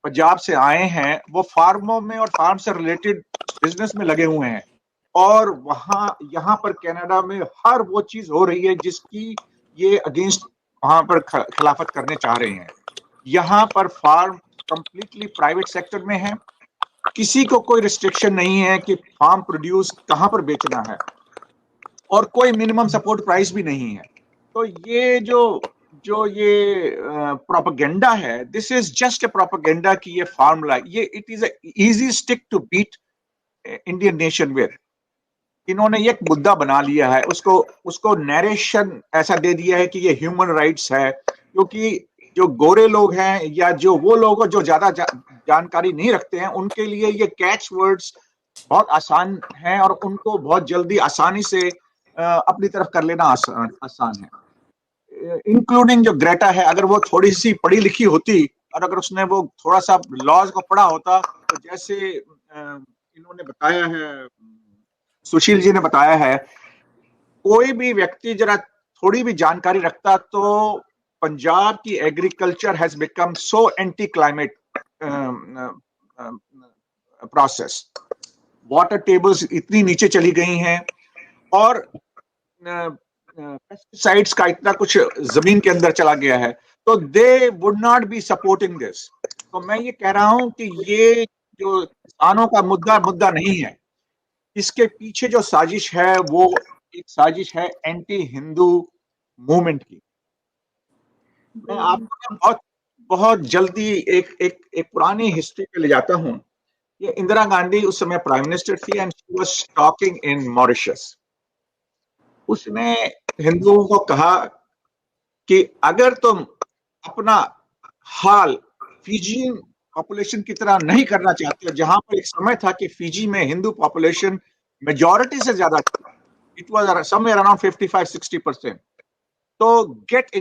पंजाब से आए हैं वो फार्मों में और फार्म से रिलेटेड बिजनेस में लगे हुए हैं, और वहां यहाँ पर कनाडा में हर वो चीज हो रही है जिसकी ये अगेंस्ट वहां पर खिलाफत करने चाह रहे हैं। यहाँ पर फार्म कंप्लीटली प्राइवेट सेक्टर में है, किसी को कोई रिस्ट्रिक्शन नहीं है कि फार्म प्रोड्यूस कहां पर बेचना है, और कोई मिनिमम सपोर्ट प्राइस भी नहीं है। तो ये जो ये प्रोपेगेंडा है, this is just a propaganda कि ये फार्मूला, ये it is easy stick to beat Indian nation with. इन्होंने एक मुद्दा बना लिया है, उसको नरेशन ऐसा दे दिया है कि ये ह्यूमन राइट्स है, क्योंकि जो गोरे लोग हैं या जो वो लोग जो ज्यादा जानकारी नहीं रखते हैं, उनके लिए ये कैच वर्ड्स बहुत आसान हैं और उनको बहुत जल्दी आसानी से अपनी तरफ कर लेना आसान है। इंक्लूडिंग जो ग्रेटा है, अगर वो थोड़ी सी पढ़ी लिखी होती और अगर उसने वो थोड़ा सा लॉज को पढ़ा होता, तो जैसे इन्होंने बताया है, सुशील जी ने बताया है, कोई भी व्यक्ति जरा थोड़ी भी जानकारी रखता तो पंजाब की agriculture has become so anti climate process. Water tables इतनी नीचे चली गई हैं और पेस्टिसाइड्स का इतना कुछ जमीन के अंदर चला गया है, तो they would not be supporting this. तो मैं ये कह रहा हूं कि ये जो किसानों का मुद्दा नहीं है, इसके पीछे जो साजिश है वो एक साजिश है एंटी हिंदू मूवमेंट की। मैं आपको बहुत बहुत जल्दी एक पुरानी हिस्ट्री पे ले जाता हूं। ये इंदिरा गांधी उस समय प्राइम मिनिस्टर थी and she was talking in Mauritius. उसने हिंदुओं को कहा कि अगर तुम अपना हाल फिजी पॉपुलेशन की तरह नहीं करना चाहते हो, जहां पर एक समय था कि फिजी में हिंदू पॉपुलेशन मेजॉरिटी से ज्यादा थी, इट वाज समवेयर अराउंड 55-60%, तो get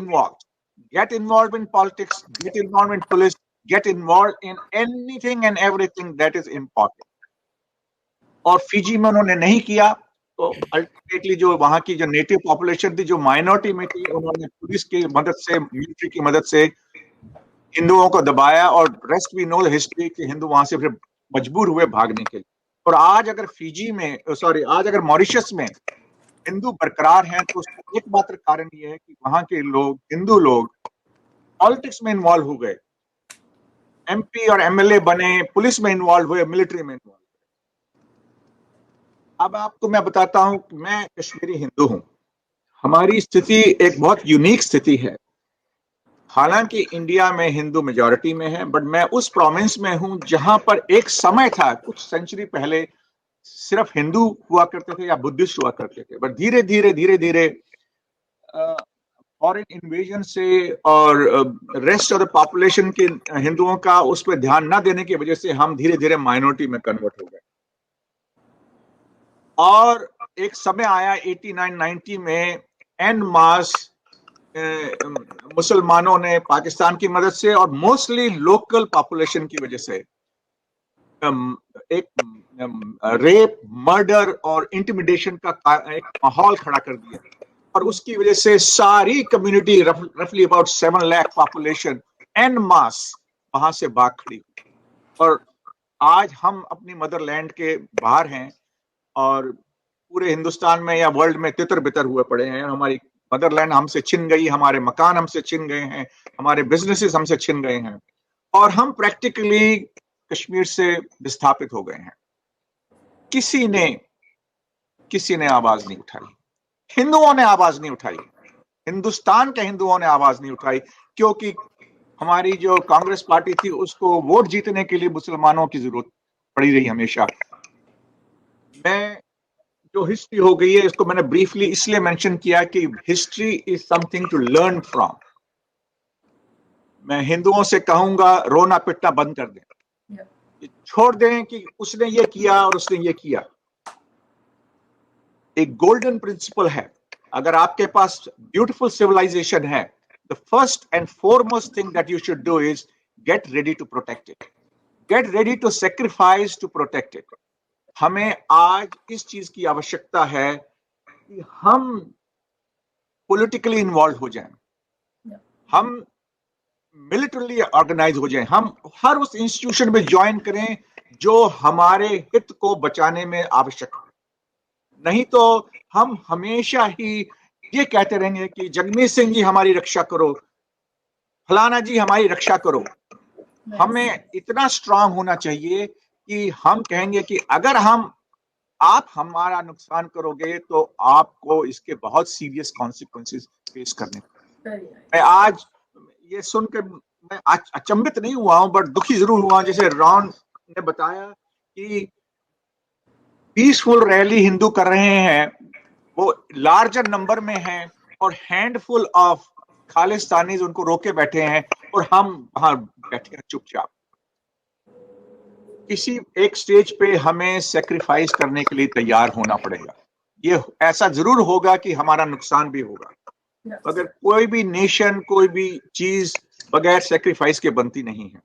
involve in politics, get involve in police, get involve in anything and everything that is important. और फिजी में उन्होंने नहीं किया, तो अल्टीमेटली जो वहां की जो नेटिव पॉपुलेशन थी, जो माइनॉरिटी में थी, उन्होंने पुलिस की मदद से, मिलिट्री की मदद से हिंदुओं को दबाया, और रेस्ट वी नो हिस्ट्री कि हिंदू वहां से फिर मजबूर हुए भागने के लिए। और आज अगर फिजी में, सॉरी, आज अगर मॉरिशस में हिंदू बरकरार हैं, तो उसका एकमात्र कारण ये है कि वहां के लोग, हिंदू लोग, पॉलिटिक्स में इन्वॉल्व हो गए, एमपी और एमएलए बने, पुलिस में इन्वॉल्व हुए, मिलिट्री में इन्वॉल्व हुए। अब आपको मैं बताता हूं कि मैं कश्मीरी हिंदू हूं। हमारी स्थिति एक बहुत यूनिक स्थिति है। हालांकि इंडिया में हिंदू मेजॉरिटी में है, बट मैं उस प्रोविंस में हूं जहां पर एक समय था, कुछ सेंचुरी पहले, सिर्फ हिंदू हुआ करते थे या बुद्धिस्ट हुआ करते थे। बट धीरे धीरे फॉरेन इन्वेजन से और रेस्ट ऑफ द पॉपुलेशन के हिंदुओं का उस पर ध्यान न देने की वजह से हम धीरे धीरे माइनॉरिटी में कन्वर्ट हो गए। और एक समय आया 89-90 में, एन मास मुसलमानों ने पाकिस्तान की मदद से और मोस्टली लोकल पॉपुलेशन की वजह से एक रेप, मर्डर और इंटिमिडेशन का एक माहौल खड़ा कर दिया। और उसकी वजह से सारी कम्युनिटी, रफली अबाउट 7 लाख पॉपुलेशन, एन मास वहां से भाग खड़ी। और आज हम अपनी मदरलैंड के बाहर हैं और पूरे हिंदुस्तान में या वर्ल्ड में तितर बितर हुए पड़े हैं। हमारी मदरलैंड हमसे छिन गई, हमारे मकान हमसे छिन गए हैं, हमारे बिजनेसेस हमसे छिन गए हैं, और हम प्रैक्टिकली कश्मीर से विस्थापित हो गए हैं। किसी ने आवाज नहीं उठाई, हिंदुओं ने आवाज नहीं उठाई, हिंदुस्तान के हिंदुओं ने आवाज नहीं उठाई, क्योंकि हमारी जो कांग्रेस पार्टी थी उसको वोट जीतने के लिए मुसलमानों की जरूरत पड़ी रही हमेशा। मैं जो हिस्ट्री हो गई है इसको मैंने ब्रीफली इसलिए मेंशन किया कि history is something to learn from. मैं हिंदुओं से कहूंगा, रोना पिटना बंद कर दें, छोड़ दें कि उसने ये किया और उसने ये किया। एक गोल्डन प्रिंसिपल है, अगर आपके पास ब्यूटीफुल सिविलाइजेशन है, the first and foremost thing that you should do is get ready to protect it, get ready to sacrifice to protect it. हमें आज इस चीज की आवश्यकता है कि हम पॉलिटिकली इन्वॉल्व हो जाएं, हम मिलिटरली ऑर्गेनाइज हो जाएं, हम हर उस इंस्टीट्यूशन में ज्वाइन करें जो हमारे हित को बचाने में आवश्यक है। नहीं तो हम हमेशा ही ये कहते रहेंगे कि जगमीत सिंह जी हमारी रक्षा करो, फलाना जी हमारी रक्षा करो। हमें इतना स्ट्रांग होना चाहिए कि हम कहेंगे कि अगर आप हमारा नुकसान करोगे तो आपको इसके बहुत सीरियस कॉन्सिक्वेंसेस फेस करने। मैं आज ये सुनकर मैं अचंभित नहीं हुआ हूं, बट दुखी जरूर हुआ, जैसे रॉन ने बताया कि पीसफुल रैली हिंदू कर रहे हैं, वो लार्जर नंबर में हैं, और हैंडफुल ऑफ खालिस्तानीज उनको रोके बैठे हैं, और हम वहां बैठे हैं चुपचाप। किसी एक स्टेज पे हमें सेक्रीफाइस करने के लिए तैयार होना पड़ेगा। ये ऐसा जरूर होगा कि हमारा नुकसान भी होगा, मगर कोई भी नेशन, कोई भी चीज बगैर सेक्रीफाइस के बनती नहीं है।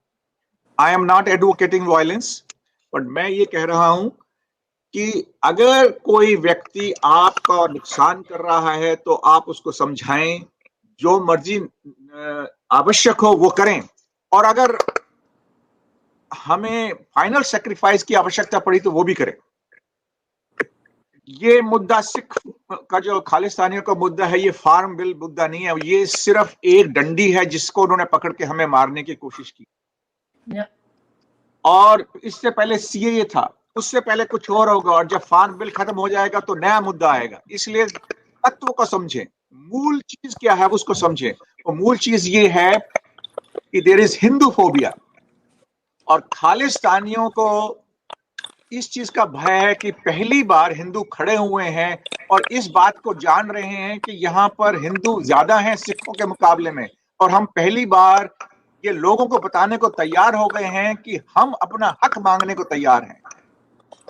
I am not advocating violence, but मैं ये कह रहा हूं कि अगर कोई व्यक्ति आपका नुकसान कर रहा है तो आप उसको समझाएं, जो मर्जी आवश्यक हो वो करें, और अगर हमें फाइनल सेक्रीफाइस की आवश्यकता पड़ी तो वो भी करें। ये मुद्दा सिख का जो खालिस्तानियों का मुद्दा है, ये फार्म बिल मुद्दा नहीं है, ये सिर्फ एक डंडी है जिसको उन्होंने पकड़ के हमें मारने की कोशिश की। और इससे पहले सीएए था, उससे पहले कुछ और होगा, और जब फार्म बिल खत्म हो जाएगा तो नया मुद्दा आएगा। इसलिए तत्व को समझें, मूल चीज क्या है उसको समझें। तो मूल चीज ये है कि देयर इज हिंदू फोबिया, और खालिस्तानियों को इस चीज का भय है कि पहली बार हिंदू खड़े हुए हैं और इस बात को जान रहे हैं कि यहाँ पर हिंदू ज्यादा हैं सिखों के मुकाबले में, और हम पहली बार ये लोगों को बताने को तैयार हो गए हैं कि हम अपना हक मांगने को तैयार हैं।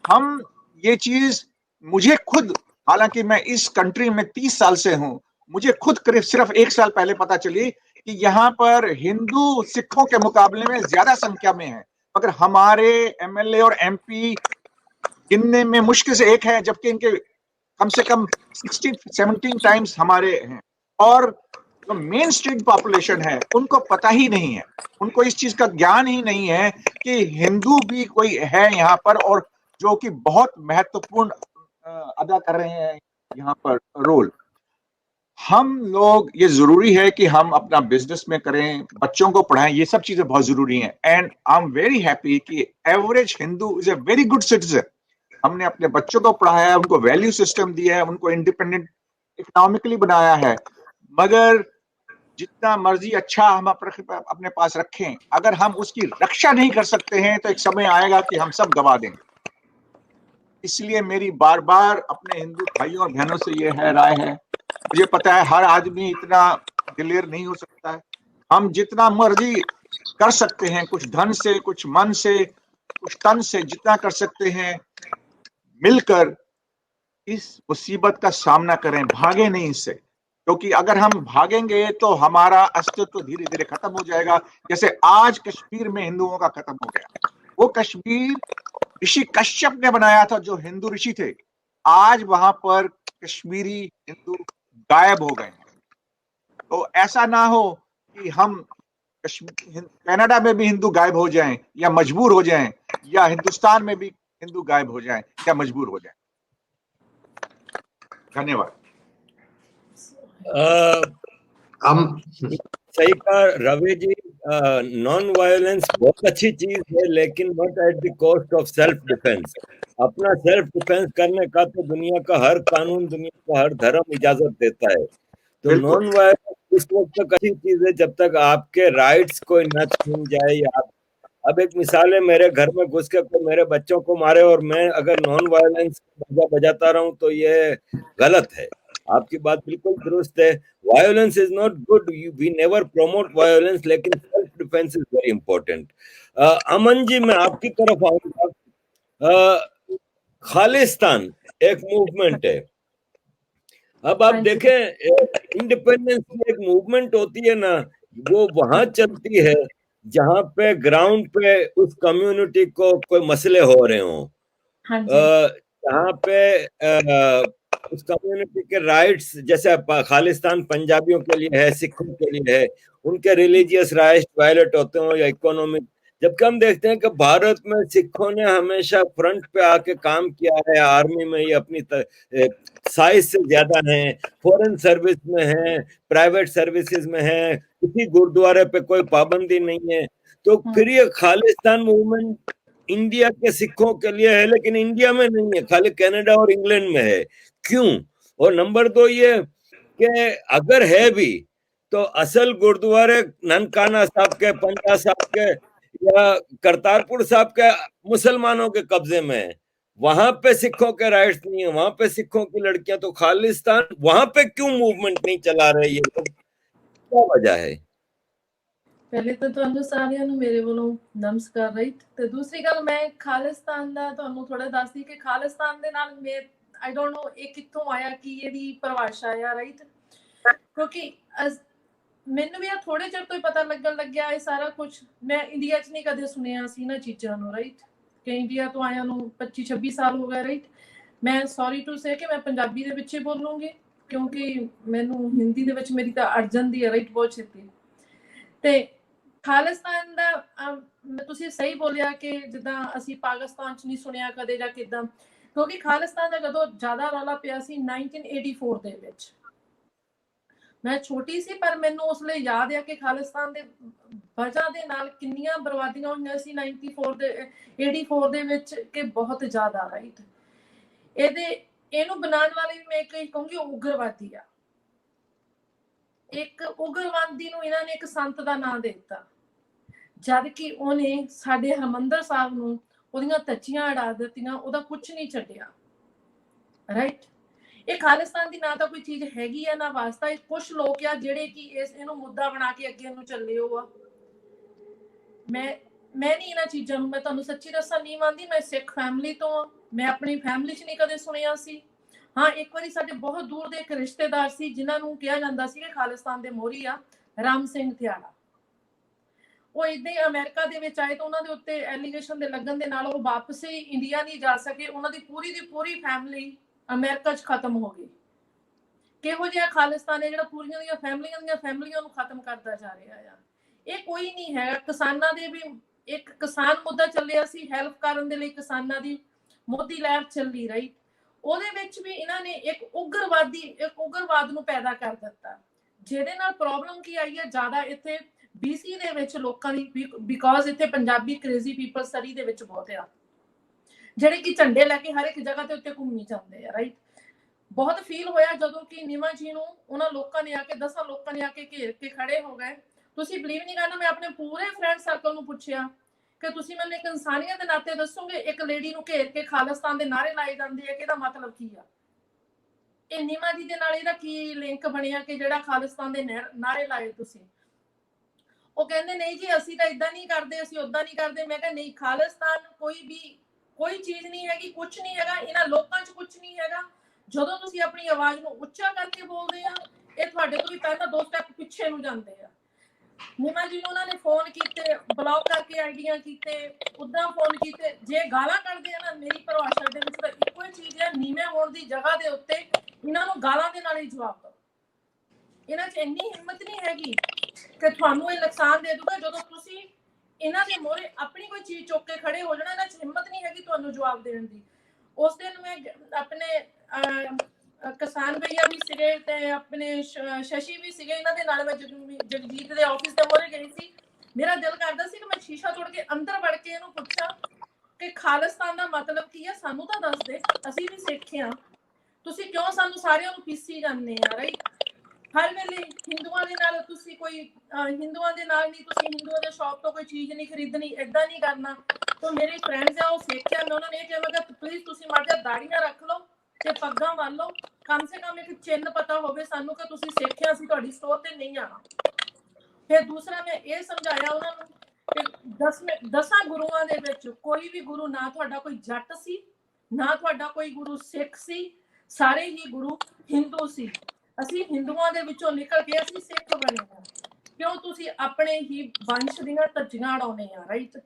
हम ये चीज, मुझे खुद, हालांकि मैं इस कंट्री में 30 साल से हूं, मुझे खुद करीब सिर्फ 1 साल पहले पता चली कि यहाँ पर हिंदू सिखों के मुकाबले में ज्यादा संख्या में है, मगर हमारे एमएलए और एमपी गिनने में मुश्किल से 1 है, जबकि इनके कम से कम 16-17 टाइम्स हमारे हैं। और जो मेन स्ट्रीम पॉपुलेशन है उनको पता ही नहीं है, उनको इस चीज का ज्ञान ही नहीं है कि हिंदू भी कोई है यहाँ पर, और जो कि बहुत महत्वपूर्ण अदा कर रहे हैं यहाँ पर रोल। हम लोग, ये जरूरी है कि हम अपना बिजनेस में करें, बच्चों को पढ़ाएं, ये सब चीजें बहुत जरूरी हैं। And I am very happy कि average Hindu is a very good citizen. हमने अपने बच्चों को पढ़ाया है, उनको वैल्यू सिस्टम दिया है, उनको इंडिपेंडेंट इकोनॉमिकली बनाया है। मगर जितना मर्जी अच्छा हम अपने पास रखें, अगर हम उसकी रक्षा नहीं कर सकते हैं तो एक समय आएगा कि हम सब गवा देंगे। इसलिए मेरी बार बार अपने हिंदू भाइयों और बहनों से ये है राय है, मुझे पता है हर आदमी इतना दिलेर नहीं हो सकता है, हम जितना मर्जी कर सकते हैं, कुछ धन से, कुछ मन से, कुछ तन से, जितना कर सकते हैं मिलकर इस मुसीबत का सामना करें, भागे नहीं इससे। क्योंकि अगर हम भागेंगे तो हमारा अस्तित्व धीरे धीरे खत्म हो जाएगा। जैसे आज कश्मीर में हिंदुओं का खत्म हो गया, वो कश्मीर ऋषि कश्यप ने बनाया था, जो हिंदू ऋषि थे। आज वहां पर कश्मीरी हिंदू गायब हो गए हैं। तो ऐसा ना हो कि हम कनाडा में भी हिंदू गायब हो जाएं या मजबूर हो जाएं, या हिंदुस्तान में भी हिंदू गायब हो जाएं या मजबूर हो जाएं। धन्यवाद। सही कहा रवि जी, नॉन वायलेंस बहुत अच्छी चीज है, लेकिन not at the cost of self defence. अपना सेल्फ डिफेंस करने का तो दुनिया का हर कानून, दुनिया का हर धर्म इजाजत देता है। तो नॉन वायलेंस उस वक्त तक अच्छी चीज है जब तक आपके राइट्स कोई न छीन जाए। या अब एक मिसाल है, मेरे घर में घुस के कोई मेरे बच्चों को मारे और मैं अगर नॉन वायलेंस बजाता रहूं तो ये गलत है। आपकी बात बिल्कुल दुरुस्त है। Violence is not good, we never promote violence, लेकिन self defence is very important. Aman ji, मैं आपकी तरफ आऊंगा। खालिस्तान एक मूवमेंट है। अब आप देखें, इंडिपेंडेंस की एक मूवमेंट होती है ना, वो वहां चलती है जहां पे ग्राउंड पे उस कम्युनिटी को कोई मसले हो रहे हों, जहां पे उस कम्युनिटी के राइट्स, जैसे खालिस्तान पंजाबियों के लिए है, सिखों के लिए है, उनके रिलीजियस राइट्स वायलेट होते हो या इकोनॉमिक। जबकि हम देखते हैं कि भारत में सिखों ने हमेशा फ्रंट पे आके काम किया है, आर्मी में ये अपनी साइज से ज्यादा है, फॉरेन सर्विस में है, प्राइवेट सर्विसेज में है, किसी गुरुद्वारे पे कोई पाबंदी नहीं है। तो फिर ये खालिस्तान मूवमेंट इंडिया के सिखों के लिए है, लेकिन इंडिया में नहीं है, खाली कनाडा और इंग्लैंड में है। क्यों? और नंबर 2 ये कि अगर है भी तो असल गुरुद्वारे ननकाना साहब के, पंजा साहब के या करतारपुर साहब के मुसलमानों के कब्जे में है। वहां पे सिखों के राइट्स नहीं है, वहां पे सिखों की लड़कियां, तो खालिस्तान वहां पे क्यों मूवमेंट नहीं चला रहे? ये क्या वजह है? ਪਹਿਲੇ ਤਾਂ ਤੁਹਾਨੂੰ ਸਾਰਿਆਂ ਨੂੰ ਮੇਰੇ ਵੱਲੋਂ ਨਮਸਕਾਰ ਰਾਈਟ। ਤੇ ਦੂਸਰੀ ਗੱਲ, ਮੈਂ ਖਾਲਿਸਤਾਨ ਦਾ ਤੁਹਾਨੂੰ ਥੋੜਾ ਦੱਸਦੀ ਕਿ ਖਾਲਿਸਤਾਨ ਦੇ ਨਾਲ ਮੈਂ ਆਈ ਡੋਨਟ ਨੋ ਇਹ ਕਿੱਥੋਂ ਆਇਆ, ਕੀ ਇਹਦੀ ਪਰਿਭਾਸ਼ਾ ਆ ਰਾਈਟ। ਕਿਉਂਕਿ ਮੈਨੂੰ ਵੀ ਥੋੜੇ ਚਿਰ ਤੋਂ ਹੀ ਪਤਾ ਲੱਗਣ ਲੱਗਿਆ ਇਹ ਸਾਰਾ ਕੁਝ। ਮੈਂ ਇੰਡੀਆ 'ਚ ਨਹੀਂ ਕਦੇ ਸੁਣਿਆ ਸੀ ਇਹਨਾਂ ਚੀਜ਼ਾਂ ਨੂੰ ਰਾਈਟ, ਕਿ ਇੰਡੀਆ ਤੋਂ ਆਇਆ ਨੂੰ 25-26 ਸਾਲ ਹੋ ਗਏ ਰਾਈਟ। ਮੈਂ ਸੌਰੀ ਟੂ ਸੇ ਕਿ ਮੈਂ ਪੰਜਾਬੀ ਦੇ ਵਿੱਚ ਹੀ ਬੋਲੂੰਗੀ, ਕਿਉਂਕਿ ਮੈਨੂੰ ਹਿੰਦੀ ਦੇ ਵਿੱਚ ਮੇਰੀ ਤਾਂ ਅੜ ਜਾਂਦੀ ਹੈ ਰਾਈਟ ਬਹੁਤ ਛੇਤੀ। ਤੇ ਖਾਲਿਸਤਾਨ ਦਾ ਤੁਸੀਂ ਸਹੀ ਬੋਲਿਆ ਕਿ ਜਿੱਦਾਂ ਅਸੀਂ ਪਾਕਿਸਤਾਨ 'ਚ ਨਹੀਂ ਸੁਣਿਆ ਕਦੇ ਜਾਂ ਕਿੱਦਾਂ, ਕਿਉਂਕਿ ਖਾਲਿਸਤਾਨ ਦਾ ਜਦੋਂ ਜ਼ਿਆਦਾ ਰੌਲਾ ਪਿਆ ਸੀ 1984 ਦੇ ਵਿੱਚ। ਮੈਂ ਛੋਟੀ ਸੀ ਪਰ ਮੈਨੂੰ ਉਸ ਲਈ ਯਾਦ ਆ ਕਿ ਖਾਲਿਸਤਾਨ ਦੇ ਵਜ੍ਹਾ ਦੇ ਨਾਲ ਕਿੰਨੀਆਂ ਬਰਬਾਦੀਆਂ ਹੋਈਆਂ ਸੀ 84 ਦੇ ਵਿੱਚ, ਕਿ ਬਹੁਤ ਜ਼ਿਆਦਾ ਰਾਈਟ। ਇਹਨੂੰ ਬਣਾਉਣ ਵਾਲੇ ਵੀ ਮੈਂ ਕਹੂੰਗੀ ਉਗਰਵਾਦੀ ਆ। ਇੱਕ ਉਗਰਵਾਦੀ ਨੂੰ ਇਹਨਾਂ ਨੇ ਇੱਕ ਸੰਤ ਦਾ ਨਾਂ ਦੇ ਦਿੱਤਾ, ਜਦ ਕਿ ਉਹਨੇ ਸਾਡੇ ਹਰਮੰਦਰ ਸਾਹਿਬ ਨੂੰ ਉਹਦੀਆਂ ਧੱਜੀਆਂ ਉਡਾ ਦਿੱਤੀਆਂ, ਉਹਦਾ ਕੁਝ ਨਹੀਂ ਛੱਡਿਆ ਰਾਈਟ। ਇਹ ਖਾਲਿਸਤਾਨ ਦੀ ਨਾ ਤਾਂ ਕੋਈ ਚੀਜ਼ ਹੈਗੀ ਆ ਨਾ ਵਾਸਤਾ। ਇਹ ਕੁਛ ਲੋਕ ਆ ਜਿਹੜੇ ਕਿ ਇਹਨੂੰ ਮੁੱਦਾ ਬਣਾ ਕੇ ਅੱਗੇ ਨੂੰ ਚੱਲੇ ਹੋ ਆ। ਮੈਂ ਨਹੀਂ ਇਹਨਾਂ ਚੀਜ਼ਾਂ ਨੂੰ, ਮੈਂ ਤੁਹਾਨੂੰ ਸੱਚੀ ਦੱਸਾਂ, ਨਹੀਂ ਮੰਨਦੀ। ਮੈਂ ਸਿੱਖ ਫੈਮਿਲੀ ਤੋਂ ਆ, ਮੈਂ ਆਪਣੀ ਫੈਮਿਲੀ 'ਚ ਨਹੀਂ ਕਦੇ ਸੁਣਿਆ ਸੀ। ਹਾਂ, ਇੱਕ ਵਾਰੀ ਸਾਡੇ ਬਹੁਤ ਦੂਰ ਦੇ ਇੱਕ ਰਿਸ਼ਤੇਦਾਰ ਸੀ ਜਿਨ੍ਹਾਂ ਨੂੰ ਕਿਹਾ ਜਾਂਦਾ ਸੀ ਕਿ ਖਾਲਿਸਤਾਨ ਦੇ ਮੋਹਰੀ ਆ, ਰਾਮ ਸਿੰਘ ਥਿਆੜਾ। ਉਹ ਏਦਾਂ ਹੀ ਅਮਰੀਕਾ ਦੇ ਵਿੱਚ ਆਏ ਤਾਂ ਉਹਨਾਂ ਦੇ ਉੱਤੇ ਐਲੀਗੇਸ਼ਨ ਦੇ ਲੱਗਣ ਦੇ ਨਾਲ ਉਹ ਵਾਪਸ ਹੀ ਇੰਡੀਆ ਨਹੀਂ ਜਾ ਸਕੇ। ਉਹਨਾਂ ਦੀ ਪੂਰੀ ਫੈਮਿਲੀ ਅਮਰੀਕਾ 'ਚ ਖਤਮ ਹੋ ਗਏ। ਕਿਹੋ ਜਿਹਾ ਖਾਲਿਸਤਾਨ ਹੈ ਜਿਹੜਾ ਪੂਰੀਆਂ ਦੀਆਂ ਫੈਮਲੀਆਂ ਨੂੰ ਖਤਮ ਕਰਦਾ ਜਾ ਰਿਹਾ ਆ। ਇਹ ਕੋਈ ਨਹੀਂ ਹੈਗਾ। ਕਿਸਾਨਾਂ ਦੇ ਵੀ ਇੱਕ ਕਿਸਾਨ ਮੁੱਦਾ ਚੱਲਿਆ ਸੀ, ਹੈਲਪ ਕਰਨ ਦੇ ਲਈ ਕਿਸਾਨਾਂ ਦੀ ਮੋਦੀ ਲਹਿਰ ਚੱਲੀ ਰਹੀ, ਉਹਦੇ ਵਿੱਚ ਵੀ ਇਹਨਾਂ ਨੇ ਇੱਕ ਉਗਰਵਾਦ ਨੂੰ ਪੈਦਾ ਕਰ ਦਿੱਤਾ, ਜਿਹਦੇ ਨਾਲ ਪ੍ਰੋਬਲਮ ਕੀ ਆਈ ਹੈ ਜ਼ਿਆਦਾ ਇੱਥੇ BC ਦੇ ਵਿੱਚ ਲੋਕਾਂ ਦੀ, ਬਿਕੋਜ਼ ਇੱਥੇ ਪੰਜਾਬੀ ਕ੍ਰੇਜ਼ੀ ਪੀਪਲ ਸਰੀ ਦੇ ਵਿੱਚ ਬਹੁਤ ਆ, ਜਿਹੜੇ ਕਿ ਝੰਡੇ ਲੈ ਕੇ ਹਰ ਇੱਕ ਜਗ੍ਹਾ ਤੇ ਉੱਤੇ ਘੁੰਮੀ ਜਾਂਦੇ ਆ, ਰਾਈਟ। ਬਹੁਤ ਫੀਲ ਹੋਇਆ ਜਦੋਂ ਕਿ ਨੀਮਾ ਜੀ ਨੂੰ ਉਹਨਾਂ ਲੋਕਾਂ ਨੇ ਆ ਕੇ 10 ਲੋਕਾਂ ਨੇ ਆ ਕੇ ਘੇਰ ਕੇ ਖੜੇ ਹੋ ਗਏ। ਤੁਸੀਂ ਬਲੀਵ ਨਹੀਂ ਕਰਨਾ, ਮੈਂ ਆਪਣੇ ਪੂਰੇ ਫਰੈਂਡ ਸਰਕਲ ਨੂੰ ਪੁੱਛਿਆ ਕਿ ਤੁਸੀਂ ਮੈਨੂੰ ਇੱਕ ਇਨਸਾਨੀਅਤ ਦੇ ਨਾਤੇ ਦੱਸੋਗੇ, ਇੱਕ ਲੇਡੀ ਨੂੰ ਘੇਰ ਕੇ ਖਾਲਿਸਤਾਨ ਦੇ ਨਾਰੇ ਲਾਏ ਜਾਂਦੇ ਆ ਕਿ ਇਹਦਾ ਮਤਲਬ ਕੀ ਆ? ਇਹ ਨੀਮਾ ਜੀ ਦੇ ਨਾਲ ਇਹਦਾ ਕੀ ਲਿੰਕ ਬਣਿਆ ਕਿ ਜਿਹੜਾ ਖਾਲਿਸਤਾਨ ਦੇ ਨਾਰੇ ਲਾਏ ਤੁਸੀਂ? ਉਹ ਕਹਿੰਦੇ ਨਹੀਂ ਜੀ ਅਸੀਂ ਤਾਂ ਇਦਾਂ ਨਹੀਂ ਕਰਦੇ, ਅਸੀਂ ਉਦਾਂ ਨਹੀਂ ਕਰਦੇ। ਮੈਂ ਕਿਹਾ ਨਹੀਂ, ਖਾਲਿਸਤਾਨ ਕੋਈ ਚੀਜ਼ ਨਹੀਂ ਹੈਗੀ, ਕੁਝ ਨਹੀਂ ਹੈਗਾ, ਇਹਨਾਂ ਲੋਕਾਂ 'ਚ ਕੁਝ ਨਹੀਂ ਹੈਗਾ। ਜਦੋਂ ਤੁਸੀਂ ਆਪਣੀ ਆਵਾਜ਼ ਨੂੰ ਉੱਚਾ ਕਰਕੇ ਬੋਲਦੇ ਆ, ਇਹ ਤੁਹਾਡੇ ਤੋਂ ਵੀ ਪਹਿਲਾਂ 2 ਸਟੈਪ ਪਿੱਛੇ ਨੂੰ ਜਾਂਦੇ ਆ। ਨੀਮਾ ਜੀ ਨੂੰ ਉਹਨਾਂ ਨੇ ਫੋਨ ਕੀਤੇ, ਬਲੌਕ ਕਰਕੇ ਆਈਡੀਆਂ ਕੀਤੇ, ਉਦਾਂ ਫੋਨ ਕੀਤੇ। ਜੇ ਗਾਲਾਂ ਕੱਢਦੇ ਆ ਨਾ, ਮੇਰੀ ਪਰਿਭਾਸ਼ਾ ਦੇ ਵਿੱਚ ਤਾਂ ਇੱਕੋ ਹੀ ਚੀਜ਼ ਹੈ, ਨੀਵੇਂ ਹੋਣ ਦੀ ਜਗ੍ਹਾ ਦੇ ਉੱਤੇ ਇਹਨਾਂ ਨੂੰ ਗਾਲਾਂ ਦੇ ਨਾਲ ਹੀ ਜਵਾਬ ਦਿਓ। ਇਹਨਾਂ 'ਚ ਇੰਨੀ ਹਿੰਮਤ ਨਹੀਂ ਹੈਗੀ ਕਿ ਤੁਹਾਨੂੰ ਇਹ ਨੁਕਸਾਨ ਦੇ ਦੂਗਾ। ਜਦੋਂ ਤੁਸੀਂ ਇਹਨਾਂ ਦੇ ਮੋਹਰੇ ਆਪਣੀ ਕੋਈ ਚੀਜ਼ ਚੁੱਕ ਕੇ ਖੜੇ ਹੋ ਜਾਣਾ, ਇਹਨਾਂ 'ਚ ਹਿੰਮਤ ਨਹੀਂ ਹੈਗੀ ਤੁਹਾਨੂੰ ਜਵਾਬ ਦੇਣ ਦੀ। ਉਸ ਦਿਨ ਮੈਂ ਆਪਣੇ ਕਿਸਾਨ ਭਈਆ ਵੀ ਸੀਗੇ ਤੇ ਆਪਣੇ ਸ਼ਸ਼ੀ ਵੀ ਸੀਗੇ, ਇਹਨਾਂ ਦੇ ਨਾਲ ਮੈਂ ਜਗਜੀਤ ਦੇ ਆਫਿਸ ਦੇ ਮੋਹਰੇ ਗਈ ਸੀ। ਮੇਰਾ ਦਿਲ ਕਰਦਾ ਸੀ ਕਿ ਮੈਂ ਸ਼ੀਸ਼ਾ ਤੋੜ ਕੇ ਅੰਦਰ ਵੜ ਕੇ ਇਹਨੂੰ ਪੁੱਛਾਂ ਕਿ ਖਾਲਿਸਤਾਨ ਦਾ ਮਤਲਬ ਕੀ ਹੈ, ਸਾਨੂੰ ਤਾਂ ਦੱਸ ਦੇ, ਅਸੀਂ ਵੀ ਸਿੱਖ ਹਾਂ, ਤੁਸੀਂ ਕਿਉਂ ਸਾਨੂੰ ਸਾਰਿਆਂ ਨੂੰ ਪੀਸੀ ਜਾਂਦੇ ਆ, ਰਾਈਟ। ਹਰ ਵੇਲੇ ਹਿੰਦੂਆਂ ਦੇ ਨਾਲ ਤੁਸੀਂ ਹਿੰਦੂਆਂ ਦੇ ਨਾਲ ਨਹੀਂ, ਤੁਸੀਂ ਹਿੰਦੂਆਂ ਦੇ ਸ਼ੌਪ ਤੋਂ ਕੋਈ ਚੀਜ਼ ਨਹੀਂ ਖਰੀਦਣੀ, ਏਦਾਂ ਨਹੀਂ ਕਰਨਾ। तो मेरे फ्रेंड्स है वो सिख है, मैं उन्होंने ये कहा मैं प्लीज तुसी माड़ा दाड़ियां रख लो ते पग्गां बन लो, कम से कम एक चिन्ह पता होवे सानू कि तुसी सिख है, असीं तुहाडी स्टोर ते नहीं आना। फिर दूसरा मैं ये समझाया उन्होंने कि 10 गुरुआं दे विच कोई भी गुरु ना तुहाडा कोई जट सी, ना तुहाडा कोई गुरु सिख सी, सारे ही गुरु हिंदू सी। असीं हिंदुआं दे विचों निकल के असीं सिख बने हां, क्यों तुसी अपने ही वंश दीयां धज्जियां उड़ाउणे आ, राइट।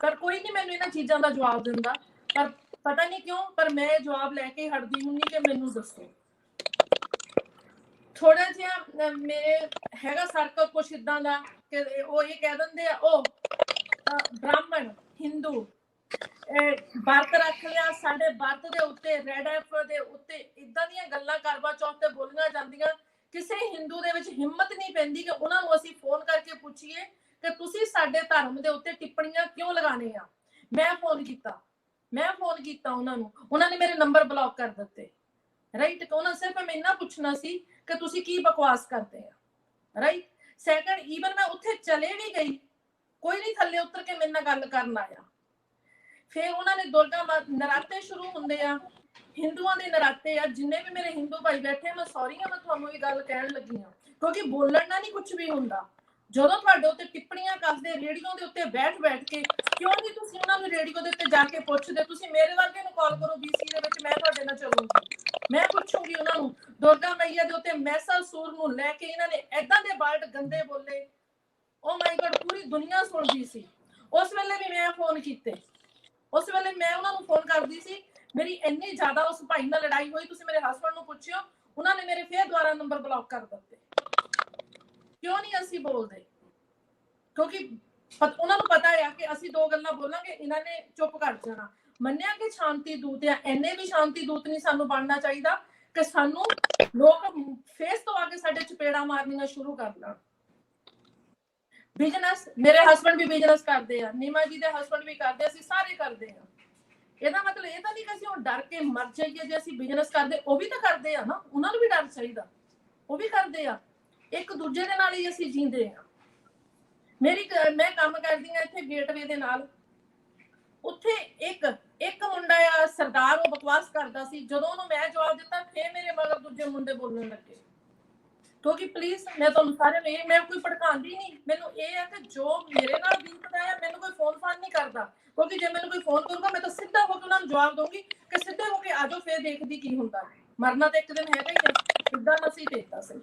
पर कोई नहीं मैनूं इन्हां चीज़ां दा जवाब दिंदा, पर पता नहीं क्यों, पर मैं जवाब लैके हटदी हुंदी कि मैनूं दस्सो। थोड़ा जिहा मेरे हैगा सर्कल कुछ इदां दा कि वो ये कह दिंदे आ ओ ब्राह्मण हिंदू बरत रख लिया, साडे बरत दे उत्ते रेड एफ दे उत्ते इदां दीयां गल्लां करवा चौथ ते बोलियां जांदियां। किसी हिंदू दे विच हिम्मत नहीं पैंदी कि उन्हां नूं असीं फोन करके पुछीए कि तुसीं साडे धर्म दे उत्ते टिप्पणियां क्यों लगाने आ। मैं फोन कीता उन्हां नूं, उन्हां ने मेरे नंबर ब्लॉक कर दित्ते, राइट। तो उन्हां सिर्फ मैं इन्ना पुछना सी कि तुसीं की बकवास करदे आ, राइट। सैकंड ईवन मैं उत्थे चले भी गई, कोई नहीं थल्ले उतर के मेरे नाल गल करन आया। फिर उन्होंने दुर्गा नराते शुरू होंदे आ, हिंदुआं दे नराते आ, जिन्ने भी मेरे हिंदू भाई बैठे, मैं सॉरी मैं तुहानूं ये गल कहण लगी हां क्योंकि बोलण नाल नहीं कुछ भी हुंदा। ਜਦੋਂ ਤੁਹਾਡੇ ਉੱਤੇ ਟਿੱਪਣੀਆਂ ਕਰਦੇ ਰੇਡੀਓ ਦੇ ਉੱਤੇ ਬੈਠ ਕੇ, ਕਿਉਂ ਨਹੀਂ ਤੁਸੀਂ ਉਹਨਾਂ ਨੂੰ ਰੇਡੀਓ ਦੇ ਉੱਤੇ ਜਾ ਕੇ ਪੁੱਛਦੇ? ਤੁਸੀਂ ਮੇਰੇ ਵਰਗੇ ਨੂੰ ਕਾਲ ਕਰੋ BC ਦੇ ਵਿੱਚ, ਮੈਂ ਤੁਹਾਡੇ ਨਾਲ ਚੱਲੂੰਗੀ, ਮੈਂ ਪੁੱਛੂੰਗੀ ਉਹਨਾਂ ਨੂੰ। ਦੁਰਗਾ ਮਈਆ ਦੇ ਉੱਤੇ ਮੈਸਾਸੁਰ ਨੂੰ ਲੈ ਕੇ ਇਹਨਾਂ ਨੇ ਐਦਾਂ ਦੇ ਵਰਡ ਗੰਦੇ ਬੋਲੇ, ਓ ਮਾਈ ਗॉड, ਪੂਰੀ ਦੁਨੀਆ ਸੁਣਦੀ ਸੀ। ਉਸ ਵੇਲੇ ਵੀ ਮੈਂ ਫੋਨ ਕੀਤੇ, ਉਸ ਵੇਲੇ ਮੈਂ ਉਹਨਾਂ ਨੂੰ ਫੋਨ ਕਰਦੀ ਸੀ। ਮੇਰੀ ਇੰਨੀ ਜ਼ਿਆਦਾ ਉਸ ਭਾਈ ਨਾਲ ਲੜਾਈ ਹੋਈ, ਤੁਸੀਂ ਮੇਰੇ ਹਸਬੰਡ ਨੂੰ ਪੁੱਛਿਓ, ਉਹਨਾਂ ਨੇ ਮੇਰੇ ਫੇਰ ਦੁਬਾਰਾ ਨੰਬਰ ਬਲੌਕ ਕਰ ਦਿੱਤੇ। क्यों नहीं असी बोलते? क्योंकि उन्होंने पता है कि असी 2 गल्लां बोलांगे, इन्होंने चुप कर जाना। मन्निया कि शांति दूत है, इन्ने भी शांति दूत नहीं सानू बनना चाहिए कि सानू लोग फेस तो आके साडे चपेड़ा मारनियां शुरू कर देण। बिजनेस, मेरे हस्बैंड भी बिजनेस करते हैं, नीमा जी के हस्बैंड भी करते, असी सारे करते हैं। ਇਹਦਾ ਮਤਲਬ ਇਹ ਤਾਂ ਨਹੀਂ ਕਿ ਅਸੀਂ ਹੁਣ ਡਰ ਕੇ ਮਰ ਜਾਈਏ ਜੇ ਅਸੀਂ ਬਿਜ਼ਨਸ ਕਰਦੇ। ਉਹ ਵੀ ਤਾਂ ਕਰਦੇ ਆ ਨਾ, ਉਹਨਾਂ ਨੂੰ ਵੀ ਡਰ ਚਾਹੀਦਾ, ਉਹ ਵੀ ਕਰਦੇ ਆ। ਇੱਕ ਦੂਜੇ ਦੇ ਨਾਲ ਹੀ ਅਸੀਂ ਜੀਂਦੇ ਆ। ਮੈਂ ਕੰਮ ਕਰਦੀ ਆ ਇੱਥੇ ਗੇਟਵੇ ਦੇ ਨਾਲ, ਉੱਥੇ ਇੱਕ ਮੁੰਡਾ ਆ ਸਰਦਾਰ, ਉਹ ਬਕਵਾਸ ਕਰਦਾ ਸੀ। ਜਦੋਂ ਉਹਨੂੰ ਮੈਂ ਜਵਾਬ ਦਿੱਤਾ, ਫੇਰ ਮੇਰੇ ਮਗਰ ਦੂਜੇ ਮੁੰਡੇ ਬੋਲਣ ਲੱਗੇ। ਕਿਉਂਕਿ ਪਲੀਜ਼ ਮੈਂ ਤੁਹਾਨੂੰ ਸਾਰਿਆਂ ਨੂੰ ਮੈਂ ਕੋਈ ਭੜਕਾਉਂਦੀ ਨਹੀਂ, ਮੈਨੂੰ ਇਹ ਹੈ ਕਿ ਜੋ ਮੇਰੇ ਨਾਲ ਬੀਤਦਾ ਹੈ, ਮੈਨੂੰ ਕੋਈ ਫੋਨ ਨਹੀਂ ਕਰਦਾ। ਕਿਉਂਕਿ ਜੇ ਮੈਨੂੰ ਕੋਈ ਫੋਨ ਕਰੂਗਾ, ਮੈਂ ਤਾਂ ਸਿੱਧਾ ਹੋ ਕੇ ਉਹਨਾਂ ਨੂੰ ਜਵਾਬ ਦਊਂਗੀ ਕਿ ਸਿੱਧੇ ਹੋ ਕੇ ਆ ਜਾਓ, ਫੇਰ ਦੇਖਦੀ ਕੀ ਹੁੰਦਾ। ਮਰਨਾ ਤਾਂ ਇੱਕ ਦਿਨ ਹੈਗਾ ਹੀ ਹੈ, ਸਿੱਧਾ ਨਸੀਬ ਦਿੱਤਾ ਸੀ,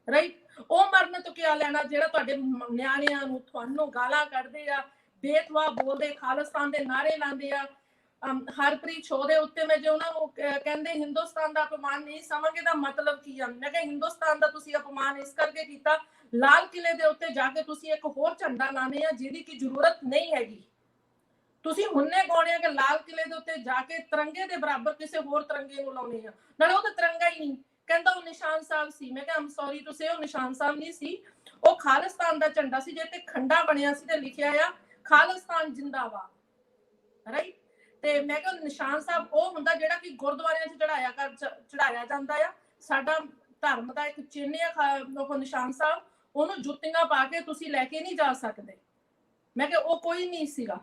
ਰਾਈਟ। ਉਹ ਮਰਨ ਤੋਂ ਕੀ ਲੈਣਾ ਜਿਹੜਾ ਤੁਹਾਡੇ ਨਿਆਣਿਆਂ ਨੂੰ ਤੁਹਾਨੂੰ ਗਾਲਾਂ ਕੱਢਦੇ ਆ, ਬੇਤਵਾ ਬੋਲਦੇ, ਖਾਲਿਸਤਾਨ ਦੇ ਨਾਰੇ ਲਾਉਂਦੇ ਆ। ਹਰਪ੍ਰੀਤ ਸ਼ੋਅ ਦੇ ਉੱਤੇ ਮੈਂ ਜੇ ਉਹਨਾਂ ਨੂੰ ਕਹਿੰਦੇ ਹਿੰਦੁਸਤਾਨ ਦਾ ਅਪਮਾਨ ਨਹੀਂ ਸਮਝਦੇ ਦਾ ਮਤਲਬ ਕੀ ਆ? ਮੈਂ ਕਿਹਾ ਹਿੰਦੁਸਤਾਨ ਦਾ ਤੁਸੀਂ ਅਪਮਾਨ ਇਸ ਕਰਕੇ ਕੀਤਾ, ਲਾਲ ਕਿਲੇ ਦੇ ਉੱਤੇ ਜਾ ਕੇ ਤੁਸੀਂ ਇੱਕ ਹੋਰ ਝੰਡਾ ਲਾਣੇ ਆ ਜਿਹਦੀ ਕੀ ਜ਼ਰੂਰਤ ਨਹੀਂ ਹੈਗੀ। ਤੁਸੀਂ ਹੁਣੇ ਗਾਉਣੇ ਆ ਕਿ ਲਾਲ ਕਿਲੇ ਦੇ ਉੱਤੇ ਜਾ ਕੇ ਤਿਰੰਗੇ ਦੇ ਬਰਾਬਰ ਕਿਸੇ ਹੋਰ ਤਿਰੰਗੇ ਨੂੰ ਲਾਉਣੇ ਆ, ਨਾਲੇ ਉਹ ਤਾਂ ਤਿਰੰਗਾ ਹੀ ਨਹੀਂ। ਕਹਿੰਦਾ ਉਹ ਨਿਸ਼ਾਨ ਸਾਹਿਬ ਸੀ। ਮੈਂ ਕਿਹਾ ਆਮ ਸੌਰੀ ਟੂ ਸੇ ਉਹ ਨਿਸ਼ਾਨ ਸਾਹਿਬ ਨਹੀਂ ਸੀ, ਉਹ ਖਾਲਿਸਤਾਨ ਦਾ ਝੰਡਾ ਸੀ ਜਿਹਤੇ ਖੰਡਾ ਬਣਿਆ ਸੀ ਤੇ ਲਿਖਿਆ ਆ ਖਾਲਿਸਤਾਨ ਜਿੰਦਾਬਾਦ, ਰਾਈਟ। ਤੇ ਮੈਂ ਕਿਹਾ ਨਿਸ਼ਾਨ ਸਾਹਿਬ ਉਹ ਹੁੰਦਾ ਜਿਹੜਾ ਕਿ ਗੁਰਦੁਆਰਿਆਂ 'ਚ ਚੜਾਇਆ ਜਾਂਦਾ ਆ। ਸਾਡਾ ਧਰਮ ਦਾ ਇੱਕ ਚਿੰਨ੍ਹ ਆ ਉਹ ਨਿਸ਼ਾਨ ਸਾਹਿਬ, ਉਹਨੂੰ ਜੁੱਤੀਆਂ ਪਾ ਕੇ ਤੁਸੀਂ ਲੈ ਕੇ ਨਹੀਂ ਜਾ ਸਕਦੇ। ਮੈਂ ਕਿਹਾ ਉਹ ਕੋਈ ਨਹੀਂ ਸੀਗਾ।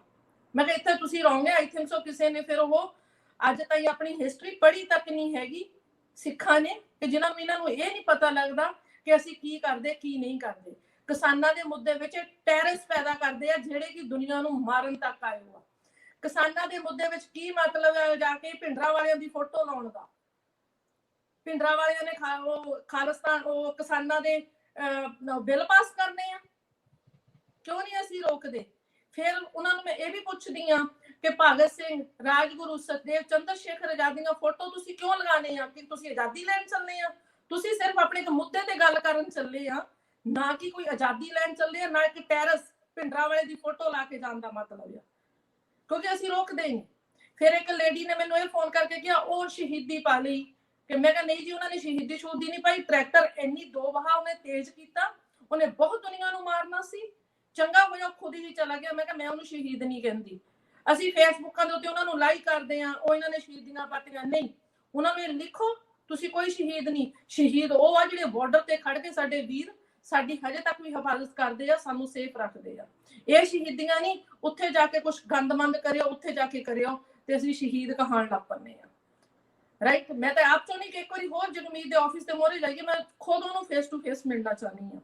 ਮੈਂ ਕਿਹਾ ਇੱਥੇ ਤੁਸੀਂ ਰੋਂਗੇ, ਆਈ ਥਿੰਕ ਸੋ ਕਿਸੇ ਨੇ ਫਿਰ ਉਹ ਅੱਜ ਤਾਈਂ ਆਪਣੀ ਹਿਸਟਰੀ ਪੜ੍ਹੀ ਤੱਕ ਨਹੀਂ ਹੈਗੀ ਸਿੱਖਾਂ ਨੇ, ਕਿ ਜਿਨ੍ਹਾਂ ਨੂੰ ਇਹਨਾਂ ਨੂੰ ਇਹ ਨਹੀਂ ਪਤਾ ਲੱਗਦਾ ਕਿ ਅਸੀਂ ਕੀ ਕਰਦੇ ਕੀ ਨਹੀਂ ਕਰਦੇ। ਕਿਸਾਨਾਂ ਦੇ ਮੁੱਦੇ ਵਿੱਚ ਟੈਰਰਿਸਟ ਪੈਦਾ ਕਰਦੇ ਆ ਜਿਹੜੇ ਕਿ ਦੁਨੀਆ ਨੂੰ ਮਾਰਨ ਤੱਕ ਆਏ ਹੋ। ਕਿਸਾਨਾਂ ਦੇ ਮੁੱਦੇ ਵਿੱਚ ਕੀ ਮਤਲਬ ਹੈ ਜਾ ਕੇ ਭਿੰਡਰਾਂ ਵਾਲਿਆਂ ਦੀ ਫੋਟੋ ਲਾਉਣ ਦਾ? ਭਿੰਡਰਾਂ ਵਾਲਿਆਂ ਨੇ ਉਹ ਖਾਲਿਸਤਾਨ ਉਹ ਕਿਸਾਨਾਂ ਦੇ ਬਿੱਲ ਪਾਸ ਕਰਨੇ ਆ, ਕਿਉਂ ਨਹੀਂ ਅਸੀਂ ਰੋਕਦੇ? ਫਿਰ ਉਹਨਾਂ ਨੂੰ ਮੈਂ ਇਹ ਵੀ ਪੁੱਛਦੀ ਆ ਕਿ ਭਗਤ ਸਿੰਘ, ਰਾਜਗੁਰੂ, ਸੁਖਦੇਵ, ਚੰਦਰ ਸ਼ੇਖਰ ਆਜ਼ਾਦ ਦੀਆਂ ਫੋਟੋ ਤੁਸੀਂ ਕਿਉਂ ਲਗਾਣੇ ਆ? ਕਿ ਤੁਸੀਂ ਆਜ਼ਾਦੀ ਲੈਣ ਚੱਲੇ ਆ? ਤੁਸੀਂ ਸਿਰਫ ਆਪਣੇ ਇੱਕ ਮੁੱਦੇ ਤੇ ਗੱਲ ਕਰਨ ਚੱਲੇ ਆ, ਨਾ ਕਿ ਕੋਈ ਆਜ਼ਾਦੀ ਲੈਣ ਚੱਲੇ ਆ, ਨਾ ਕਿ ਟੈਰਰਿਸਟ ਭਿੰਡਰਾਂ ਵਾਲੇ ਦੀ ਫੋਟੋ ਲਾ ਕੇ ਜਾਣ ਦਾ ਮਤਲਬ ਆ, ਕਿਉਂਕਿ ਅਸੀਂ ਰੋਕਦੇ ਨਹੀਂ। ਫਿਰ ਇੱਕ ਲੇਡੀ ਨੇ ਮੈਨੂੰ ਇਹ ਫੋਨ ਕਰਕੇ ਕਿਹਾ ਉਹ ਸ਼ਹੀਦੀ ਪਾ ਲਈ, ਕਿ ਮੈਂ ਕਿਹਾ ਨਹੀਂ ਜੀ ਉਹਨਾਂ ਨੇ ਸ਼ਹੀਦੀ ਸ਼ੂਦੀ ਨਹੀਂ ਪਾਈ। ਟਰੈਕਟਰ ਇੰਨੀ ਦੋ ਵਹਾ ਉਹਨੇ ਤੇਜ਼ ਕੀਤਾ, ਉਹਨੇ ਬਹੁਤ ਦੁਨੀਆ ਨੂੰ ਮਾਰਨਾ ਸੀ, ਚੰਗਾ ਹੋਇਆ ਖੁਦ ਹੀ ਚਲਾ ਗਿਆ। ਮੈਂ ਕਿਹਾ ਮੈਂ ਉਹਨੂੰ ਸ਼ਹੀਦ ਨਹੀਂ ਕਹਿੰਦੀ। ਅਸੀਂ ਫੇਸਬੁੱਕਾਂ ਦੇ ਉੱਤੇ ਉਹਨਾਂ ਨੂੰ ਲਾਈਕ ਕਰਦੇ ਆ, ਉਹ ਇਹਨਾਂ ਨੇ ਸ਼ਹੀਦੀਆਂ ਪਾਤੀਆਂ, ਨਹੀਂ। ਉਹਨਾਂ ਨੂੰ ਲਿਖੋ ਤੁਸੀਂ ਕੋਈ ਸ਼ਹੀਦ ਨਹੀਂ, ਸ਼ਹੀਦ ਉਹ ਆ ਜਿਹੜੇ ਬਾਰਡਰ ਤੇ ਖੜ ਕੇ ਸਾਡੇ ਵੀਰ ਸਾਡੀ ਹਜੇ ਤੱਕ ਵੀ ਹਿਫਾਜ਼ਤ ਕਰਦੇ ਆ, ਸਾਨੂੰ ਸੇਫ ਰੱਖਦੇ ਆ। ਇਹ ਸ਼ਹੀਦੀਆਂ ਨਹੀਂ ਉੱਥੇ ਜਾ ਕੇ ਕੁਝ ਗੰਦਮੰਦ ਕਰਿਓ, ਉੱਥੇ ਜਾ ਕੇ ਕਰਿਓ ਤੇ ਅਸੀਂ ਸ਼ਹੀਦ ਕਹਾਣ ਲੱਗ ਪੰਨੇ ਆ, ਰਾਈਟ। ਮੈਂ ਤਾਂ ਆਪ ਚਾਹੁੰਦੀ ਕਿ ਇੱਕ ਵਾਰੀ ਹੋਰ ਜਗਮੀਤ ਦੇ ਆਫਿਸ ਤੇ ਮੋਹਰੇ ਜਾਈਏ, ਮੈਂ ਖੁਦ ਉਹਨੂੰ ਫੇਸ ਟੂ ਫੇਸ ਮਿਲਣਾ ਚਾਹੁੰਦੀ ਆ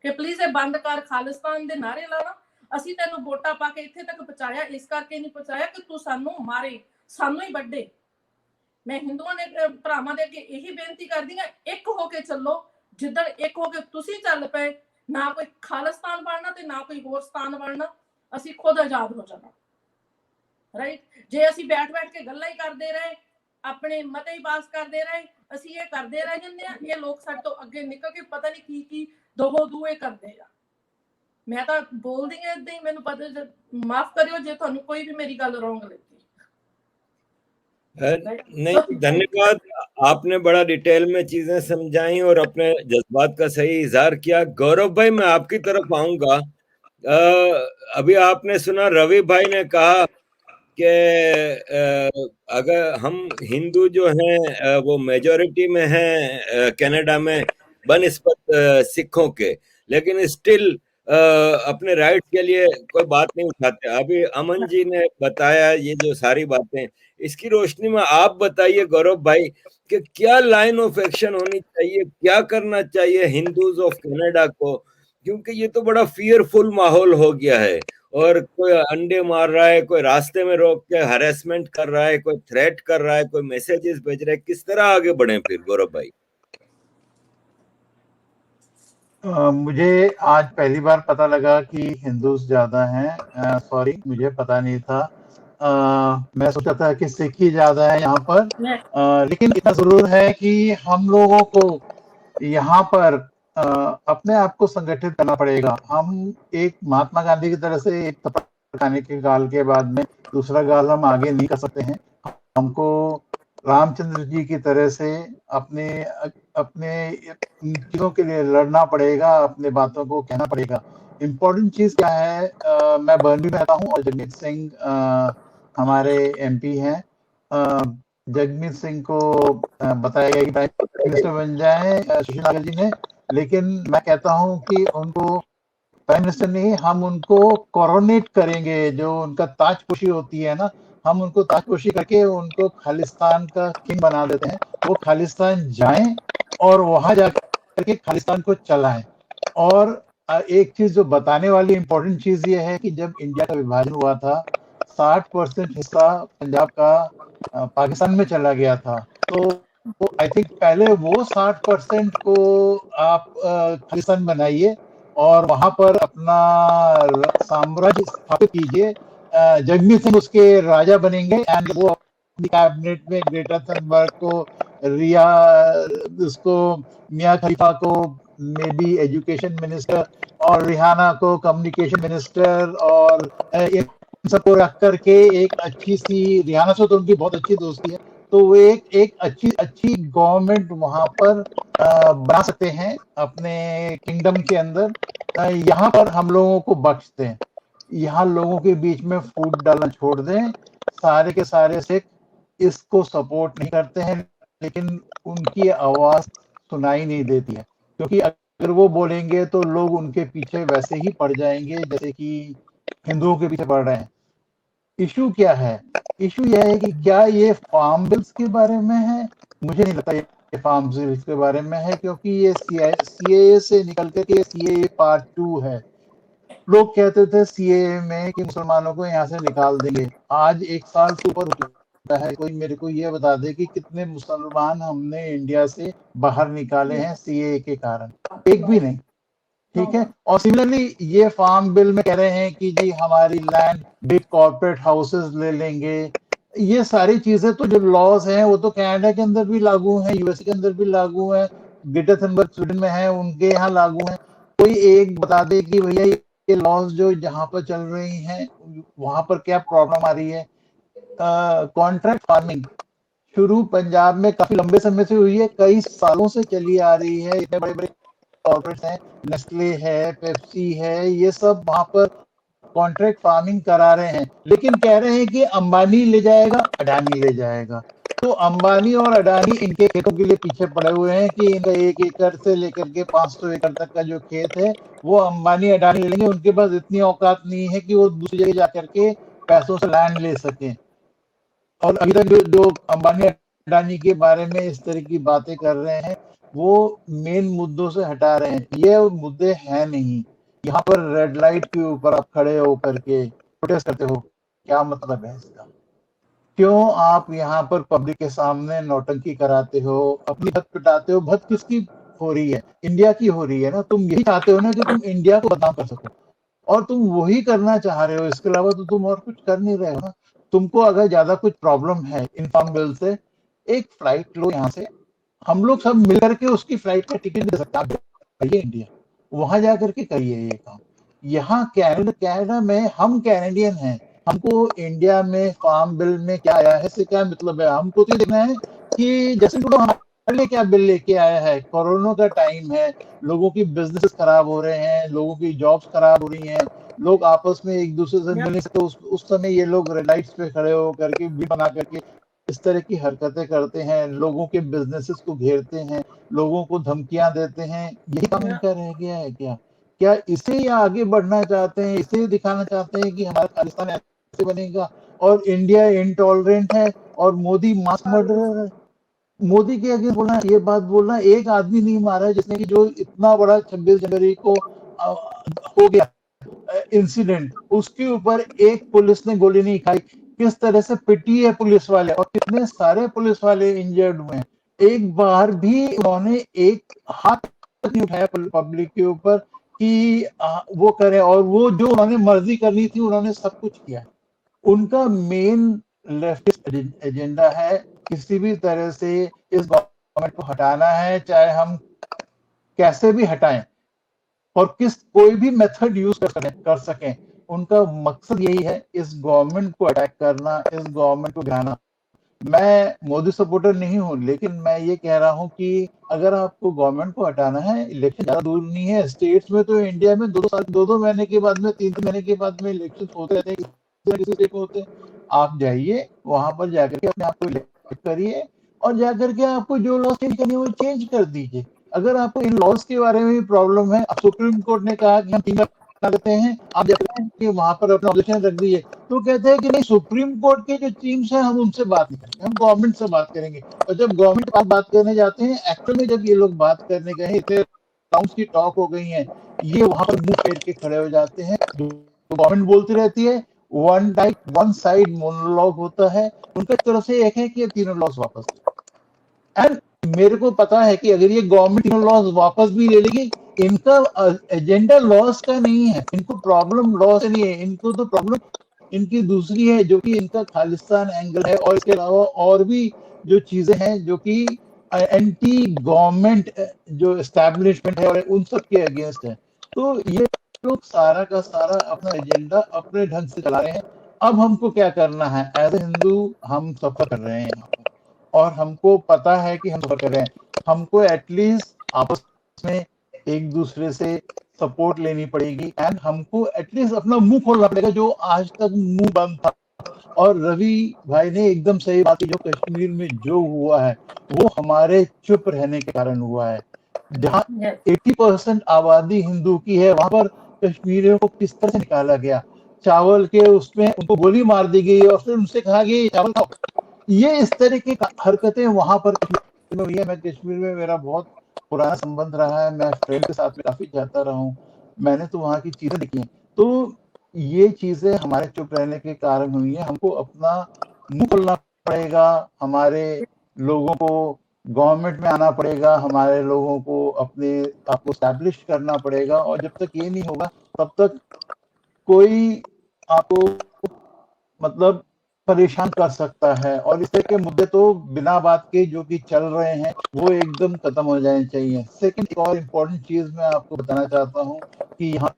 ਕਿ ਪਲੀਜ਼ ਇਹ ਬੰਦ ਕਰ ਖਾਲਿਸਤਾਨ ਦੇ ਨਾਰੇ ਲਾਣਾ। ਅਸੀਂ ਤੈਨੂੰ ਵੋਟਾਂ ਪਾ ਕੇ ਇੱਥੇ ਤੱਕ ਪਹੁੰਚਾਇਆ, ਇਸ ਕਰਕੇ ਨਹੀਂ ਪਹੁੰਚਾਇਆ ਕਿ ਤੂੰ ਸਾਨੂੰ ਮਾਰੇ, ਸਾਨੂੰ ਹੀ ਵੱਢੇ। ਮੈਂ ਹਿੰਦੂਆਂ ਦੇ ਭਰਾਵਾਂ ਦੇ ਅੱਗੇ ਇਹੀ ਬੇਨਤੀ ਕਰਦੀ ਆ, ਇੱਕ ਹੋ ਕੇ ਚੱਲੋ। ਜਿੱਦਣ ਇੱਕ ਹੋ ਕੇ ਤੁਸੀਂ ਚੱਲ ਪਏ, ਨਾ ਕੋਈ ਖਾਲਿਸਤਾਨ ਬਣਨਾ ਤੇ ਨਾ ਕੋਈ ਹੋਰ ਸਥਾਨ ਬਣਨਾ, ਅਸੀਂ ਖੁਦ ਆਜ਼ਾਦ ਹੋ ਜਾਣਾ, ਰਾਈਟ। ਜੇ ਅਸੀਂ ਬੈਠ ਕੇ ਗੱਲਾਂ ਹੀ ਕਰਦੇ ਰਹੇ, ਆਪਣੇ ਮਤੇ ਹੀ ਪਾਸ ਕਰਦੇ ਰਹੇ, ਅਸੀਂ ਇਹ ਕਰਦੇ ਰਹਿ ਜਾਂਦੇ ਆ। ਇਹ ਲੋਕ ਸਾਡੇ ਤੋਂ ਅੱਗੇ ਨਿਕਲ ਕੇ ਪਤਾ ਨਹੀਂ ਕੀ ਦੋ ਦੂਏ ਕਰਦੇ ਆ। ਮੈਂ ਤਾਂ ਬੋਲਦੀ ਆ ਏਦਾਂ ਹੀ, ਮੈਨੂੰ ਪਤਾ, ਮਾਫ करियो ਜੇ ਤੁਹਾਨੂੰ ਕੋਈ भी मेरी गल रॉन्ग लगी। नहीं, धन्यवाद। आपने बड़ा डिटेल में चीजें समझाई और अपने जज्बात का सही इजहार किया। गौरव भाई, मैं आपकी तरफ आऊंगा। अभी आपने सुना रवि भाई ने कहा कि अगर हम हिंदू जो हैं वो मेजॉरिटी में हैं कनाडा में बनिस्बत सिखों के, लेकिन स्टिल अपने राइट के लिए कोई बात नहीं उठाते। अभी अमन जी ने बताया ये जो सारी बातें, इसकी रोशनी में आप बताइए गौरव भाई कि क्या लाइन ऑफ एक्शन होनी चाहिए, क्या करना चाहिए हिंदूज ऑफ कनाडा को, क्योंकि ये तो बड़ा फियरफुल माहौल हो गया है और कोई अंडे मार रहा है, कोई रास्ते में रोक के हरेसमेंट कर रहा है, कोई थ्रेट कर रहा है, कोई मैसेजेस भेज रहा है। किस तरह आगे बढ़े फिर गौरव भाई? मुझे आज पहली बार पता लगा कि हिंदूज ज्यादा हैं। सॉरी, मुझे पता नहीं था। मैं सोचा था कि सिख ही ज्यादा है यहाँ पर। लेकिन इतना जरूर है कि हम लोगों को यहाँ पर अपने आप को संगठित करना पड़ेगा। हम एक महात्मा गांधी की तरह से एक थप्पड़ खाने के गाल के बाद में दूसरा गाल हम आगे नहीं कर सकते हैं। हमको रामचंद्र जी की तरह से अपने चीजों के लिए लड़ना पड़ेगा, अपने बातों को कहना पड़ेगा। इम्पोर्टेंट चीज क्या है, मैं बर्नबी में रहता हूँ और जगमीत सिंह हमारे एमपी हैं। जगमीत सिंह को बताया गया कि प्राइम मिनिस्टर बन जाए सुशील नागर जी ने, लेकिन मैं कहता हूँ कि उनको प्राइम मिनिस्टर नहीं, हम उनको कोरोनेट करेंगे। जो उनका ताजपोशी होती है ना, हम उनको ताजपोशी करके उनको खालिस्तान का किंग बना देते हैं। वो खालिस्तान जाएं और वहां जाकर के खालिस्तान को चलाएं। और एक चीज जो बताने वाली इम्पोर्टेंट चीज ये है कि जब इंडिया का विभाजन हुआ था 60% हिस्सा पंजाब का पाकिस्तान में चला गया था। तो आई थिंक पहले वो 60% को आप खालिस्तान बनाइए और वहां पर अपना साम्राज्य स्थापित कीजिए। जगमीत सिंह उसके राजा बनेंगे एंड वो अपनी कैबिनेट में ग्रेटा थनबर्ग को, रिया, उसको मियां खलीफा को मे बी एजुकेशन मिनिस्टर और रिहाना को कम्युनिकेशन मिनिस्टर और इन सबको रख करके एक अच्छी सी, रिहाना से तो उनकी बहुत अच्छी दोस्ती है, तो वो एक अच्छी गवर्नमेंट वहां पर बना सकते हैं अपने किंगडम के अंदर। यहाँ पर हम लोगों को बख्शते हैं, यहाँ लोगों के बीच में फूट डालना छोड़ दें। सारे के सारे सिख इसको सपोर्ट नहीं करते हैं, लेकिन उनकी आवाज सुनाई नहीं देती है, क्योंकि अगर वो बोलेंगे तो लोग उनके पीछे वैसे ही पड़ जाएंगे जैसे कि हिंदुओं के पीछे पड़ रहे हैं। इशू क्या है? इशू यह है कि क्या ये फार्म बिल्स के बारे में है? मुझे नहीं लगता ये फार्म बिल्स के बारे में है, क्योंकि ये सीएए से निकल के सीएए पार्ट 2 है। लोग कहते थे सीएए में कि मुसलमानों को यहाँ से निकाल देंगे, आज 1 साल से ऊपर हो चुका है। कोई मेरे को ये बता दे कि कितने मुसलमान हमने इंडिया से बाहर निकाले हैं सीएए के कारण? एक भी नहीं, ठीक है। और सिमिलरली ये फार्म बिल में कह रहे हैं कि जी हमारी लैंड बिग कॉर्पोरेट हाउसेस ले लेंगे। ये सारी चीजें तो जो लॉज हैं वो तो कनाडा के अंदर भी लागू हैं, यूएसए के अंदर भी लागू हैं, ग्रेटर थनबर्ग स्वीडन में है, उनके यहाँ लागू हैं। कोई एक बता दे कि भैया ये लॉज जो जहाँ पर चल रही हैं वहां पर क्या प्रॉब्लम आ रही है। कॉन्ट्रैक्ट फार्मिंग शुरू पंजाब में काफी लंबे समय से हुई है, कई सालों से चली आ रही है। इतने बड़े बड़े कॉर्पोरेट्स हैं, नेस्ले है, पेप्सी है, ये सब वहां पर कॉन्ट्रैक्ट फार्मिंग करा रहे हैं, लेकिन कह रहे हैं कि अंबानी ले जाएगा, अडानी ले जाएगा। तो अंबानी और अडानी इनके खेतों के लिए पीछे पड़े हुए हैं कि इनका 1 एकड़ से लेकर के 500 एकड़ तक का जो खेत है वो अंबानी अडानी ले लेंगे। उनके पास इतनी औकात नहीं है कि वो दूसरी जगह जाकर के पैसों से लैंड ले सकें। और अभी तक जो अंबानी अडानी के बारे में इस तरह की बातें कर रहे हैं वो मेन मुद्दों से हटा रहे हैं। ये मुद्दे हैं नहीं। यहाँ पर रेड लाइट के ऊपर आप खड़े होकर के प्रोटेस्ट करते हो, क्या मतलब है इसका? क्यों आप यहाँ पर पब्लिक के सामने नौटंकी कराते हो, अपनी भत पिटाते हो? भत किसकी हो रही है? इंडिया की हो रही है ना। तुम यही चाहते हो ना कि तुम इंडिया को बदनाम कर सको, और तुम वही करना चाह रहे हो। इसके अलावा तो तुम और कुछ कर नहीं रहे हो ना। तुमको अगर ज्यादा कुछ प्रॉब्लम है इन फार्म बिल से, एक फ्लाइट लो यहाँ से, हम लोग सब मिलकर के उसकी फ्लाइट का टिकट दे सकते हैं। करिए इंडिया, वहां जाकर के करिए ये काम। यहाँ कनाडा में हम कैनेडियन हैं, हमको इंडिया में फार्म बिल में क्या आया है इससे क्या मतलब है? हमको तो देखना है कि जैसे हमारे लिए क्या बिल लेके आया है। कोरोना का टाइम है, लोगों की बिजनेस खराब हो रहे हैं, लोगों की जॉब्स खराब हो रही हैं, लोग आपस में एक दूसरे से मिल नहीं सकते। उस समय ये लोग रेड लाइट्स पे खड़े होकर के बिल बना करके इस तरह की हरकतें करते हैं, लोगों के बिजनेसेस को घेरते हैं, लोगों को धमकियां देते हैं। यही काम इनका रह गया है क्या? क्या इसे या आगे बढ़ना चाहते हैं, इसे दिखाना चाहते हैं कि हमारा खालिस्तान ऐसे बनेगा और इंडिया इंटॉलरेंट है और मोदी मास मर्डरर है? मोदी के अगेंस्ट बोलना, ये बात बोलना, एक आदमी नहीं मारा है जिसने कि जो इतना बड़ा 26 जनवरी को हो गया इंसिडेंट, उसके ऊपर एक पुलिस ने गोली नहीं खाई। किस तरह से पिटी है पुलिस वाले, और कितने सारे पुलिस वाले इंजर्ड हुए हैं। एक बार भी उन्होंने एक हाथ नहीं उठाया पब्लिक के ऊपर कि वो करे, और वो जो उन्होंने मर्जी करनी थी उन्होंने सब कुछ किया। उनका मेन लेफ्टिस्ट एजेंडा है किसी भी तरह से इस गवर्नमेंट को हटाना है, चाहे हम कैसे भी हटाएं और कोई भी मेथड यूज कर सकें। उनका मकसद यही है, इस गवर्नमेंट को अटैक करना, इस गवर्नमेंट को गिराना। मैं मोदी सपोर्टर नहीं हूं, लेकिन मैं ये कह रहा हूं कि अगर आपको गवर्नमेंट को हटाना है, इलेक्शन ज्यादा दूर नहीं है। स्टेट्स में तो इंडिया में 2 महीने के बाद में, 3 महीने के बाद में इलेक्शन होते रहते हैं, किसी स्टेट में होते हैं। आप जाइए वहां पर जाकर के अपने आप को इलेक्ट करिए, और जाकर के आपको जो लॉ चेंज करनी है वो चेंज कर दीजिए। अगर आपको इन लॉज के बारे में भी प्रॉब्लम है, अब सुप्रीम कोर्ट ने कहा कि हम 3 करते हैं, आप जाते हैं कि वहां पर अपना ऑब्जेक्शन रख दीजिए, तो कहते हैं कि नहीं, सुप्रीम कोर्ट के जो टीम्स हैं हम उनसे बात नहीं करेंगे, हम गवर्नमेंट से बात करेंगे। और जब गवर्नमेंट के पास बात करने जाते हैं, एक्चुअल में जब ये लोग बात करने गए, इतने राउंड्स की टॉक हो गई है, ये वहां पर मुंह फेर के खड़े हो जाते हैं। जो गवर्नमेंट बोलती रहती है, वन साइड मोनोलॉग होता है उनकी तरफ से, एक है कि ये तीनों लॉस वापस। एंड मेरे को पता है कि अगर ये गवर्नमेंट तीनों लॉस वापस भी ले लेगी, इनका एजेंडा लॉस का नहीं है, इनको प्रॉब्लम लॉस नहीं है, इनको तो प्रॉब्लम इनकी दूसरी है जो कि इनका खालिस्तान एंगल है, और इसके अलावा और भी जो चीजें हैं जो कि एंटी गवर्नमेंट जो एस्टैब्लिशमेंट है और उन सब के अगेंस्ट है। तो ये लोग सारा का सारा अपना एजेंडा अपने ढंग से चला रहे हैं। अब हमको क्या करना है? एज ए हिंदू हम सफर कर रहे हैं यहाँ पर, और हमको पता है कि हम सफर कर रहे हैं। हमको एटलीस्ट आपस में एक दूसरे से सपोर्ट लेनी पड़ेगी, एंड हमको एटलीस्ट अपना मुंह खोलना पड़ेगा जो आज तक मुंह बंद था। और रवि भाई ने एकदम सही बात की, जो कश्मीर में जो हुआ है वो हमारे चुप रहने के कारण हुआ है। जहाँ 80% आबादी हिंदू की है, वहां पर कश्मीरियों को किस तरह से निकाला गया, चावल के उसमें उनको गोली मार दी गई और फिर उनसे कहा गया चावल खाओ। ये इस तरह की हरकतें वहां पर कश्मीर में हुई है। मैं कश्मीर में, मेरा बहुत पुराना संबंध रहा है, मैं फ्रेंड के साथ में काफी जाता रहा हूँ, मैंने तो वहां की चीजें देखी हैं। तो ये चीजें हमारे चुप रहने के कारण हुई है। हमको अपना मुंह खोलना पड़ेगा, हमारे लोगों को गवर्नमेंट में आना पड़ेगा, हमारे लोगों को अपने आपको स्टैब्लिश करना पड़ेगा। और जब तक ये नहीं होगा तब तक कोई आपको मतलब परेशान कर सकता है। और इस तरह के मुद्दे तो बिना बात के जो कि चल रहे हैं वो एकदम खत्म हो जाने चाहिए। सेकंड, एक और इम्पोर्टेंट चीज मैं आपको बताना चाहता हूँ कि यहाँ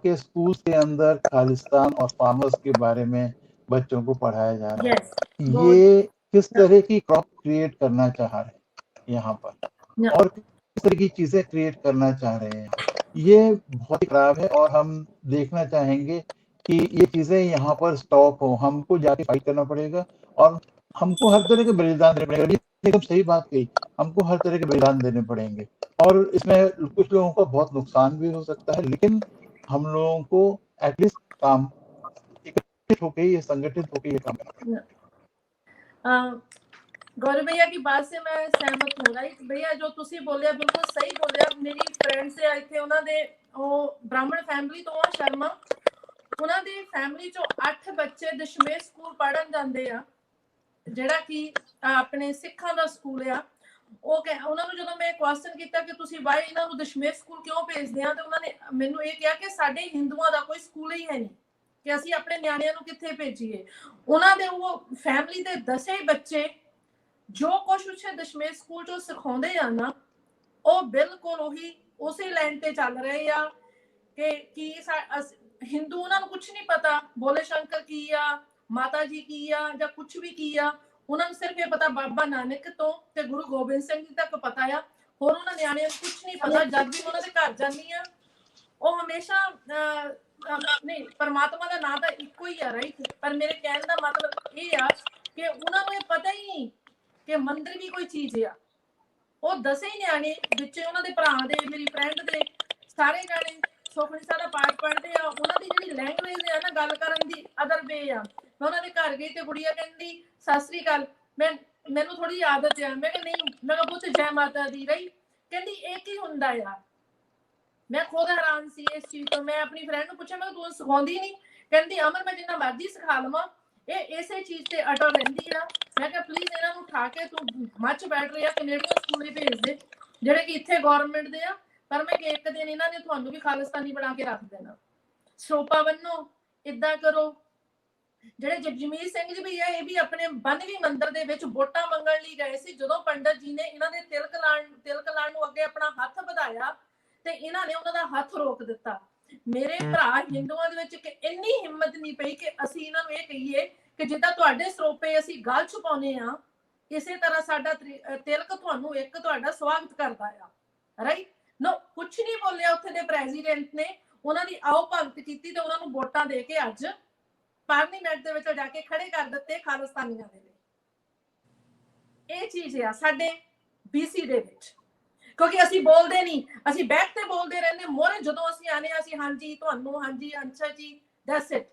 के स्कूल्स के अंदर खालिस्तान और फार्मर्स के बारे में बच्चों को पढ़ाया जा रहा है। ये किस तरह की क्रॉप क्रिएट करना चाह रहे हैं यहाँ पर, और किस तरह की चीजें क्रिएट करना चाह रहे हैं, ये बहुत ही खराब है। और हम देखना चाहेंगे कि ये चीजें यहाँ पर स्टॉप हो। हमको जाके फाइट करना पड़ेगा, और हमको हर तरह के बलिदान देने पड़ेगा। एकदम सही बात कही, हमको हर तरह के बलिदान देने पड़ेंगे, और इसमें कुछ लोगों का बहुत नुकसान भी हो सकता है, लेकिन हम लोगों को एटलीस्ट काम एकत्रित होकर ये संगठित होकर ये काम करना। गौरव भैया की बात से मैं सहमत हूँ। राइट भैया, जो तुसी बोलिया बिल्कुल सही बोलिया। मेरी फ्रेंड से आए थे, ਉਹਨਾਂ ਦੇ ਉਹ ਬ੍ਰਾਹਮਣ ਫੈਮਿਲੀ ਤੋਂ ਆ ਸ਼ਰਮਾ। ਉਹਨਾਂ ਦੀ ਫੈਮਿਲੀ ਚੋਂ 8 ਬੱਚੇ ਦਸ਼ਮੇਸ਼ ਸਕੂਲ ਪੜਨ ਜਾਂਦੇ ਆ, ਜਿਹੜਾ ਕਿ ਆਪਣੇ ਸਿੱਖਾਂ ਦਾ ਸਕੂਲ ਆ। ਉਹਨਾਂ ਨੂੰ ਜਦੋਂ ਮੈਂ ਕੁਐਸਚਨ ਕੀਤਾ ਕਿ ਤੁਸੀਂ ਬਾਈ ਇਹਨਾਂ ਨੂੰ ਦਸ਼ਮੇਸ਼ ਸਕੂਲ ਕਿਉਂ ਭੇਜਦੇ ਆ, ਤੇ ਉਹਨਾਂ ਨੇ ਮੈਨੂੰ ਇਹ ਕਿਹਾ ਕਿ ਸਾਡੇ ਹਿੰਦੂਆਂ ਦਾ ਕੋਈ ਸਕੂਲ ਹੀ ਹੈ ਨਹੀਂ ਕਿ ਅਸੀਂ ਆਪਣੇ ਨਿਆਣਿਆਂ ਨੂੰ ਕਿੱਥੇ ਭੇਜੀਏ। ਉਹਨਾਂ ਦੇ ਉਹ ਫੈਮਿਲੀ ਦੇ 10 ਬੱਚੇ ਜੋ ਕੁਛ ਉੱਥੇ ਦਸ਼ਮੇਸ਼ ਸਕੂਲ ਚੋਂ ਸਿਖਾਉਂਦੇ ਆ ਨਾ, ਉਹ ਬਿਲਕੁਲ ਉਹੀ ਉਸੇ ਲਾਈਨ ਤੇ ਚੱਲ ਰਹੇ ਆ ਕਿ ਹਿੰਦੂ ਉਹਨਾਂ ਨੂੰ ਕੁਛ ਨਹੀਂ ਪਤਾ ਭੋਲੇ ਸ਼ੰਕਰ ਕੀ ਆ, ਮਾਤਾ ਜੀ ਕੀ ਆ, ਜਾਂ ਕੁਛ ਵੀ ਕੀ ਆ। ਉਹਨਾਂ ਨੂੰ ਸਿਰਫ ਇਹ ਪਤਾ ਬਾਬਾ ਨਾਨਕ ਤੋਂ ਤੇ ਗੁਰੂ ਗੋਬਿੰਦ ਸਿੰਘ ਜੀ ਤੱਕ ਪਤਾ ਆ, ਹੋਰ ਉਹਨਾਂ ਨਿਆਣਿਆਂ ਨੂੰ ਕੁਛ ਨਹੀਂ ਪਤਾ। ਜਦ ਵੀ ਉਹਨਾਂ ਦੇ ਘਰ ਜਾਂਦੀ ਆ, ਉਹ ਹਮੇਸ਼ਾ ਨਹੀਂ, ਪਰਮਾਤਮਾ ਦਾ ਨਾਂ ਤਾਂ ਇੱਕੋ ਹੀ ਆ। ਰਾਈਟ, ਪਰ ਮੇਰੇ ਕਹਿਣ ਦਾ ਮਤਲਬ ਇਹ ਆ ਕਿ ਉਹਨਾਂ ਨੂੰ ਇਹ ਪਤਾ ਹੀ ਨਹੀਂ ਕਿ ਮੰਦਿਰ ਵੀ ਕੋਈ ਚੀਜ਼ ਆ। ਉਹ 10 ਹੀ ਨਿਆਣੇ ਵਿੱਚ ਉਹਨਾਂ ਦੇ ਭਰਾ ਦੇ, ਮੇਰੀ ਫਰੈਂਡ ਦੇ, ਸਾਰੇ ਜਾਣੇ ਸੁਖਮਨੀ ਸਾਹਿਬ ਦਾ ਪਾਠ ਪੜ੍ਹਦੇ ਆ। ਉਹਨਾਂ ਦੀ ਜਿਹੜੀ ਲੈਂਗੁਏਜ ਆ ਨਾ, ਗੱਲ ਕਰਨ ਦੀ ਅਦਰ ਵੇ ਆ। ਮੈਂ ਉਹਨਾਂ ਦੇ ਘਰ ਗਈ ਤੇ ਗੁੜੀਆ ਕਹਿੰਦੀ ਸਤਿ ਸ੍ਰੀ ਅਕਾਲ, ਮੈਨੂੰ ਥੋੜੀ ਆਦਤ ਆ। ਮੈਂ ਕਿਹਾ ਨਹੀਂ, ਮੈਂ ਕਿਹਾ ਪੁੱਤ ਜੈ ਮਾਤਾ ਦੀ। ਰਹੀ ਕਹਿੰਦੀ ਇਹ ਕੀ ਹੁੰਦਾ ਆ। ਮੈਂ ਖੁਦ ਹੈਰਾਨ ਸੀ ਇਸ ਚੀਜ਼ ਤੋਂ। ਮੈਂ ਆਪਣੀ ਫਰੈਂਡ ਨੂੰ ਪੁੱਛਿਆ, ਮੈਂ ਤੂੰ ਸਿਖਾਉਂਦੀ ਨਹੀਂ? ਕਹਿੰਦੀ ਅਮਰ ਮੈਂ ਜਿੰਨਾ ਮਰਜ਼ੀ ਸਿਖਾ ਲਵਾਂ, ਇਹ ਇਸੇ ਚੀਜ਼ ਤੇ ਅਟਲ ਰਹਿੰਦੀ ਆ। ਮੈਂ ਕਿਹਾ ਪਲੀਜ਼ ਇਹਨਾਂ ਨੂੰ ਉਠਾ ਕੇ ਤੂੰ ਮੱਚ ਬੈਠ ਰਿਹਾ ਕੈਨੇਡੀਅਨ ਸਕੂਲੇ ਭੇਜ ਦੇ, ਜਿਹੜੇ ਕਿ ਇੱਥੇ ਗਵਰਨਮੈਂਟ ਦੇ ਆ। ਪਰ ਮੈਂ ਕਿ ਇੱਕ ਦਿਨ ਇਹਨਾਂ ਨੇ ਤੁਹਾਨੂੰ ਵੀ ਖਾਲਿਸਤਾਨੀ ਬਣਾ ਕੇ ਰੱਖ ਦੇਣਾ। ਸੋਪਾ ਬੰਨੋ, ਇਦਾਂ ਕਰੋ। ਜਿਹੜੇ ਜਗਜੀਤ ਸਿੰਘ ਜੀ ਵੀ ਆ, ਇਹ ਵੀ ਆਪਣੇ 92 ਮੰਦਿਰ ਦੇ ਵਿੱਚ ਵੋਟਾਂ ਮੰਗਣ ਲਈ ਗਏ ਸੀ। ਜਦੋਂ ਪੰਡਤ ਜੀ ਨੇ ਇਹਨਾਂ ਦੇ ਤਿਲਕ ਲਾਉਣ ਨੂੰ ਅੱਗੇ ਆਪਣਾ ਹੱਥ ਵਧਾਇਆ ਤੇ ਇਹਨਾਂ ਨੇ ਉਹਨਾਂ ਦਾ ਹੱਥ ਰੋਕ ਦਿੱਤਾ। ਮੇਰੇ ਭਰਾ ਹਿੰਦੂਆਂ ਦੇ ਵਿੱਚ ਇੰਨੀ ਹਿੰਮਤ ਨਹੀਂ ਪਈ ਕਿ ਅਸੀਂ ਇਹਨਾਂ ਨੂੰ ਇਹ ਕਹੀਏ ਕਿ ਜਿੱਦਾਂ ਤੁਹਾਡੇ ਸਰੋਪੇ ਅਸੀਂ ਗਲ ਛੁਪਾਉਨੇ ਆ, ਇਸੇ ਤਰ੍ਹਾਂ ਸਾਡਾ ਤਿਲਕ ਤੁਹਾਨੂੰ ਇੱਕ ਤੁਹਾਡਾ ਸਵਾਗਤ ਕਰਦਾ ਆ। ਰਾਈਟ, ਨੋ ਕੁਛ ਨਹੀਂ ਬੋਲਿਆ ਉੱਥੇ ਦੇ ਪ੍ਰੈਜ਼ੀਡੈਂਟ ਨੇ। ਉਹਨਾਂ ਦੀ ਆਓ ਭਗਤ ਕੀਤੀ ਤੇ ਉਹਨਾਂ ਨੂੰ ਵੋਟਾਂ ਦੇ ਕੇ ਅੱਜ ਪਾਰਲੀਮੈਂਟ ਦੇ ਵਿੱਚ ਜਾ ਕੇ ਖੜੇ ਕਰ ਦਿੱਤੇ ਖਾਲਿਸਤਾਨੀਆਂ ਦੇ ਲਈ। ਇਹ ਚੀਜ਼ ਆ ਸਾਡੇ BC ਦੇ ਵਿੱਚ, ਕਿਉਂਕਿ ਅਸੀਂ ਬੋਲਦੇ ਨਹੀਂ, ਅਸੀਂ ਬੈਠ ਤੇ ਬੋਲਦੇ ਰਹਿੰਦੇ। ਮੋਰੇ ਜਦੋਂ ਅਸੀਂ ਆਨੇ ਆ, ਅਸੀਂ ਹਾਂਜੀ ਤੁਹਾਨੂੰ, ਹਾਂਜੀ ਅੰਸ਼ਾ ਜੀ, ਦੈਟਸ ਇਟ।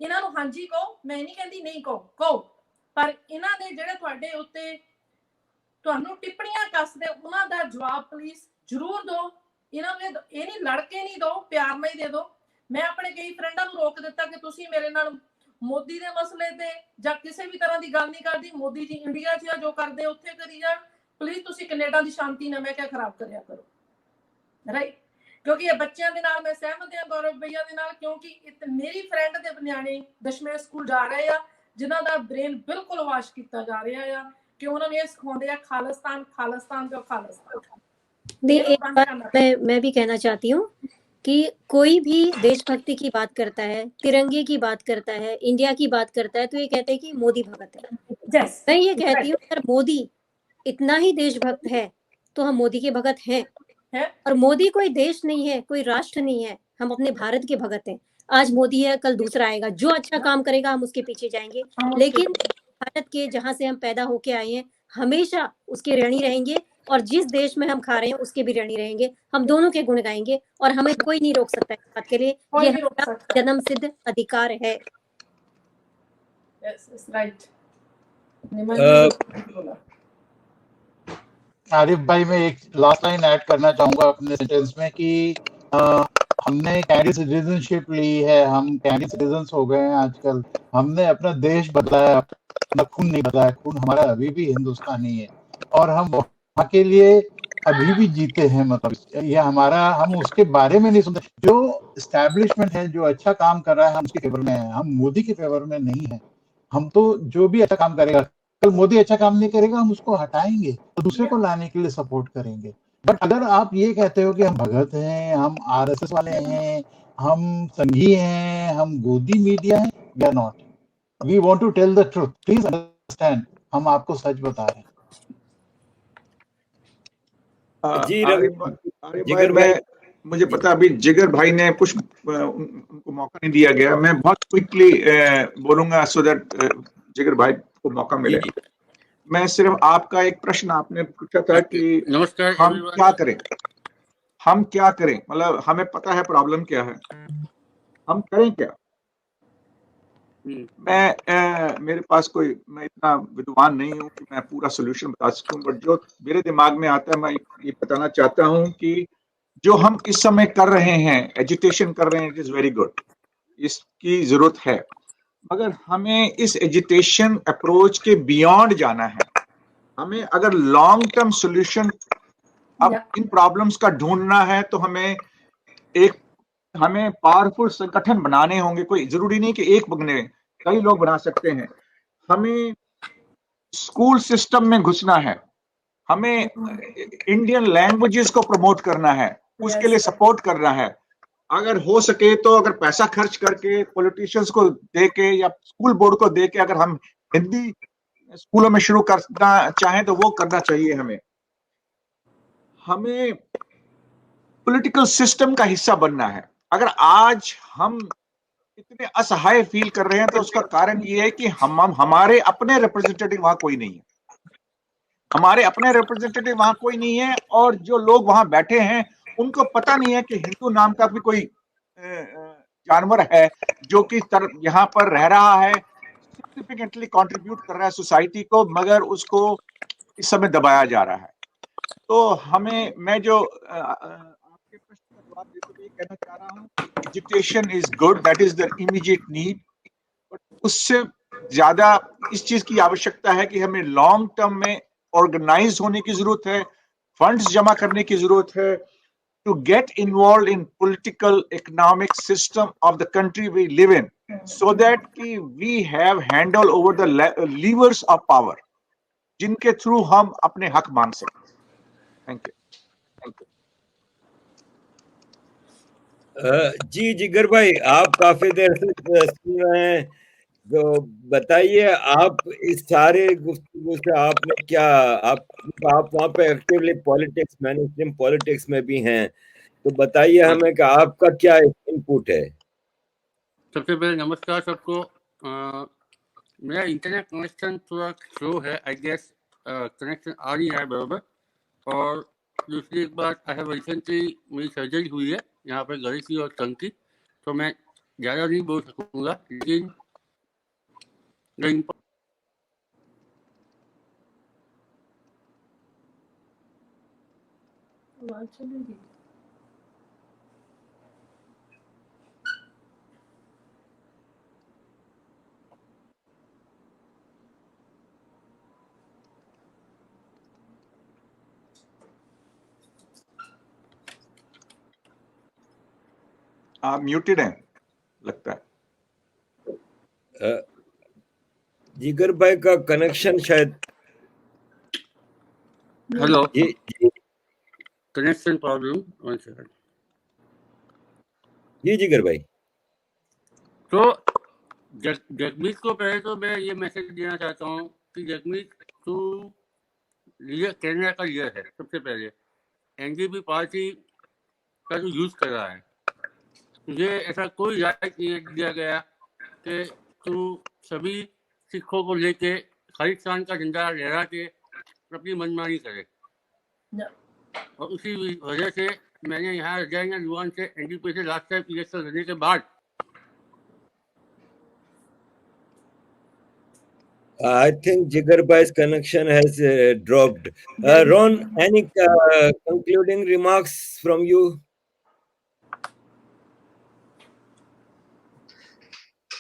ਇਹਨਾਂ ਨੂੰ ਹਾਂਜੀ ਕਹੋ, ਮੈਂ ਨਹੀਂ ਕਹਿੰਦੀ ਨਹੀਂ ਕਹੋ, ਪਰ ਇਹਨਾਂ ਦੇ ਜਿਹੜੇ ਤੁਹਾਡੇ ਉੱਤੇ ਤੁਹਾਨੂੰ ਟਿੱਪਣੀਆਂ ਕੱਸਦੇ, ਉਹਨਾਂ ਦਾ ਜਵਾਬ ਪਲੀਜ਼ ਜ਼ਰੂਰ ਦਿਓ। ਇਹਨਾਂ ਨੂੰ ਇਹ ਨਹੀਂ ਲੜ ਕੇ ਨਹੀਂ ਦਿਓ, ਪਿਆਰ ਨਾਲ ਹੀ ਦੇ ਦਿਓ। ਮੈਂ ਆਪਣੇ ਕਈ ਫਰੈਂਡਾਂ ਨੂੰ ਰੋਕ ਦਿੱਤਾ ਕਿ ਤੁਸੀਂ ਮੇਰੇ ਨਾਲ ਮੋਦੀ ਦੇ ਮਸਲੇ ਤੇ ਜਾਂ ਕਿਸੇ ਵੀ ਤਰ੍ਹਾਂ ਦੀ ਗੱਲ ਨਹੀਂ ਕਰਦੀ। ਮੋਦੀ ਜੀ ਇੰਡੀਆ 'ਚ ਜੋ ਕਰਦੇ ਉੱਥੇ ਕਰੀ ਜਾਣ, ਪਲੀਜ਼ ਤੁਸੀਂ ਕੈਨੇਡਾ ਦੀ ਸ਼ਾਂਤੀ ਨਾ ਮੈਂ ਕਿਹਾ ਖਰਾਬ ਕਰਿਆ ਕਰੋ। ਰਾਈਟ, ਕਿਉਂਕਿ ਇਹ ਬੱਚਿਆਂ ਦੇ ਨਾਲ ਮੈਂ ਸਹਿਮਤ ਹਾਂ ਗੌਰਵ ਭਈਆ ਦੇ ਨਾਲ, ਕਿਉਂਕਿ ਮੇਰੀ ਫਰੈਂਡ ਦੇ ਨਿਆਣੇ ਦਸ਼ਮੇਸ਼ ਸਕੂਲ ਜਾ ਰਹੇ ਆ ਜਿਨ੍ਹਾਂ ਦਾ ਬ੍ਰੇਨ ਬਿਲਕੁਲ ਵਾਸ਼ ਕੀਤਾ ਜਾ ਰਿਹਾ ਆ ਕਿ ਉਹਨਾਂ ਨੂੰ ਇਹ ਸਿਖਾਉਂਦੇ ਆ ਖਾਲਿਸਤਾन खालिस्तान तो खालिस्तान। नहीं, एक बात मैं भी कहना चाहती हूँ कि कोई भी देशभक्ति की बात करता है, तिरंगे की बात करता है, इंडिया की बात करता है, तो ये कहते हैं कि मोदी भगत है। Yes, मैं ये कहती हूँ अगर मोदी इतना ही देशभक्त है तो हम मोदी के भगत हैं। और मोदी कोई देश नहीं है, कोई राष्ट्र नहीं है, हम अपने भारत के भगत हैं। आज मोदी है, कल दूसरा आएगा, जो अच्छा काम करेगा हम उसके पीछे जाएंगे, लेकिन भारत के जहां से हम पैदा होके आए हैं हमेशा उसके ऋणी रहेंगे और जिस देश में हम खा रहे हैं उसके भी ऋणी रहेंगे। हम दोनों के गुण गाएंगे और हमें कोई नहीं रोक सकता इस बात के लिए, ये हमारा जन्म सिद्ध अधिकार है। yes, it's right. आरिफ भाई, मैं एक लास्ट लाइन ऐड करना चाहूंगा अपने सेंटेंस में कि हमने कैनेडियन सिटीजनशिप ली है, हम कैनेडियन सिटीजन्स हो गए हैं आजकल। हमने अपना देश बदलाया, अपना खून नहीं बदलाया, खून हमारा अभी भी हिंदुस्तानी है और हम वहाँ के लिए अभी भी जीते हैं। मतलब ये हमारा, हम उसके बारे में नहीं सुनते। जो एस्टैब्लिशमेंट है, जो अच्छा काम कर रहा है, हम उसके फेवर में है, हम मोदी के फेवर में नहीं है। हम तो जो भी अच्छा काम करेगा, कल मोदी अच्छा काम नहीं करेगा हम उसको हटाएंगे तो दूसरे को लाने के लिए सपोर्ट करेंगे। बट अगर आप ये कहते हो कि हम भगत हैं, हम आरएसएस वाले हैं, हम संघी हैं, हम गोदी मीडिया हैं, we are not. We want to tell the truth, please understand, हम आपको सच बता रहे हैं। जी जिगर भाई, मुझे पता अभी जिगर भाई ने कुछ उनको मौका नहीं दिया गया, मैं बहुत क्विकली बोलूंगा सो दैट जिगर भाई को मौका मिले। मैं सिर्फ आपका एक प्रश्न आपने पूछा था कि नमस्कार, हम क्या करें, हम क्या करें, मतलब हमें पता है प्रॉब्लम क्या है, हम करें क्या। मेरे पास कोई, मैं इतना विद्वान नहीं हूं कि मैं पूरा सोल्यूशन बता सकूं, बट जो मेरे दिमाग में आता है मैं ये बताना चाहता हूं कि जो हम इस समय कर रहे हैं, एजुटेशन कर रहे हैं, इट इज वेरी गुड, इसकी जरूरत है, मगर हमें इस एजुटेशन अप्रोच के बियॉन्ड जाना है। हमें अगर लॉन्ग टर्म सोल्यूशन अब इन प्रॉब्लम्स का ढूंढना है तो हमें पावरफुल संगठन बनाने होंगे। कोई जरूरी नहीं कि एक बने, कई लोग बना सकते हैं। हमें स्कूल सिस्टम में घुसना है, हमें इंडियन लैंग्वेजेस को प्रमोट करना है, उसके लिए सपोर्ट करना है। अगर हो सके तो अगर पैसा खर्च करके पॉलिटिशियंस को देके या स्कूल बोर्ड को देके अगर हम हिंदी स्कूलों में शुरू करना चाहें तो वो करना चाहिए। हमें पॉलिटिकल सिस्टम का हिस्सा बनना है। अगर आज हम इतने असहाय फील कर रहे हैं तो उसका कारण ये है कि हमारे अपने रिप्रेजेंटेटिव वहां कोई नहीं है, हमारे अपने रिप्रेजेंटेटिव वहां कोई नहीं है, और जो लोग वहां बैठे हैं उनको पता नहीं है कि हिंदू नाम का भी कोई जानवर है जो कि यहाँ पर रह रहा है, सिग्निफिकेंटली कंट्रीब्यूट कर रहा है सोसाइटी को, मगर उसको इस समय दबाया जा रहा है। तो हमें, मैं जो आपके प्रश्न का जवाब देते हुए कहना चाह रहा हूँ, education is good, that is the immediate need, but उससे ज्यादा इस चीज की आवश्यकता है कि हमें लॉन्ग टर्म में ऑर्गेनाइज होने की जरूरत है, फंड्स जमा करने की जरूरत है, to get involved in political economic system of the country we live in, so that we have handle over the levers of power जिनके थ्रू हम अपने हक मांग सकते हैं। Thank you. जी जिगर भाई, आप काफी देर से सुन रहे हैं, तो बताइए आप इस सारे गुफ्तगू से आपने क्या, आप वहाँ पे एक्टिवली पॉलिटिक्स, मैनेजमेंट पॉलिटिक्स में भी हैं, तो बताइए हमें कि आपका क्या इनपुट है। सबसे पहले नमस्कार सबको। मेरा इंटरनेट कनेक्शन थोड़ा स्लो है, आई गेस कनेक्शन आ नहीं रहा है बराबर। और दूसरी एक बात, आई हैव रिसेंटली मेरी सर्जरी हुई है यहाँ पे गले की और टंग की, तो मैं ज़्यादा नहीं बोल सकूँगा, लेकिन आप म्यूटेड हैं लगता है। जिगर भाई का कनेक्शन शायद, हेलो, जी जी कनेक्शन प्रॉब्लम, वन सेकंड। जी जिगर भाई। तो जगमीत को पहले तो मैं ये मैसेज देना चाहता हूँ कि जगमीत, तू लीडर कनाडा का लीडर है। सबसे पहले एनडीपी पार्टी का जो यूज कर रहा है, तुझे ऐसा कोई राइट नहीं दिया गया कि तू सभी सिखों को लेके खालिस्तान का झंडा लहरा के अपनी मनमानी करे। और उसी वजह से मैंने यहाँ रजाइना युवान से एनडीपी से लास्ट टाइम इलेक्शन लड़ने के बाद I think Jigar bhai's connection has dropped. Ron, any concluding remarks from you?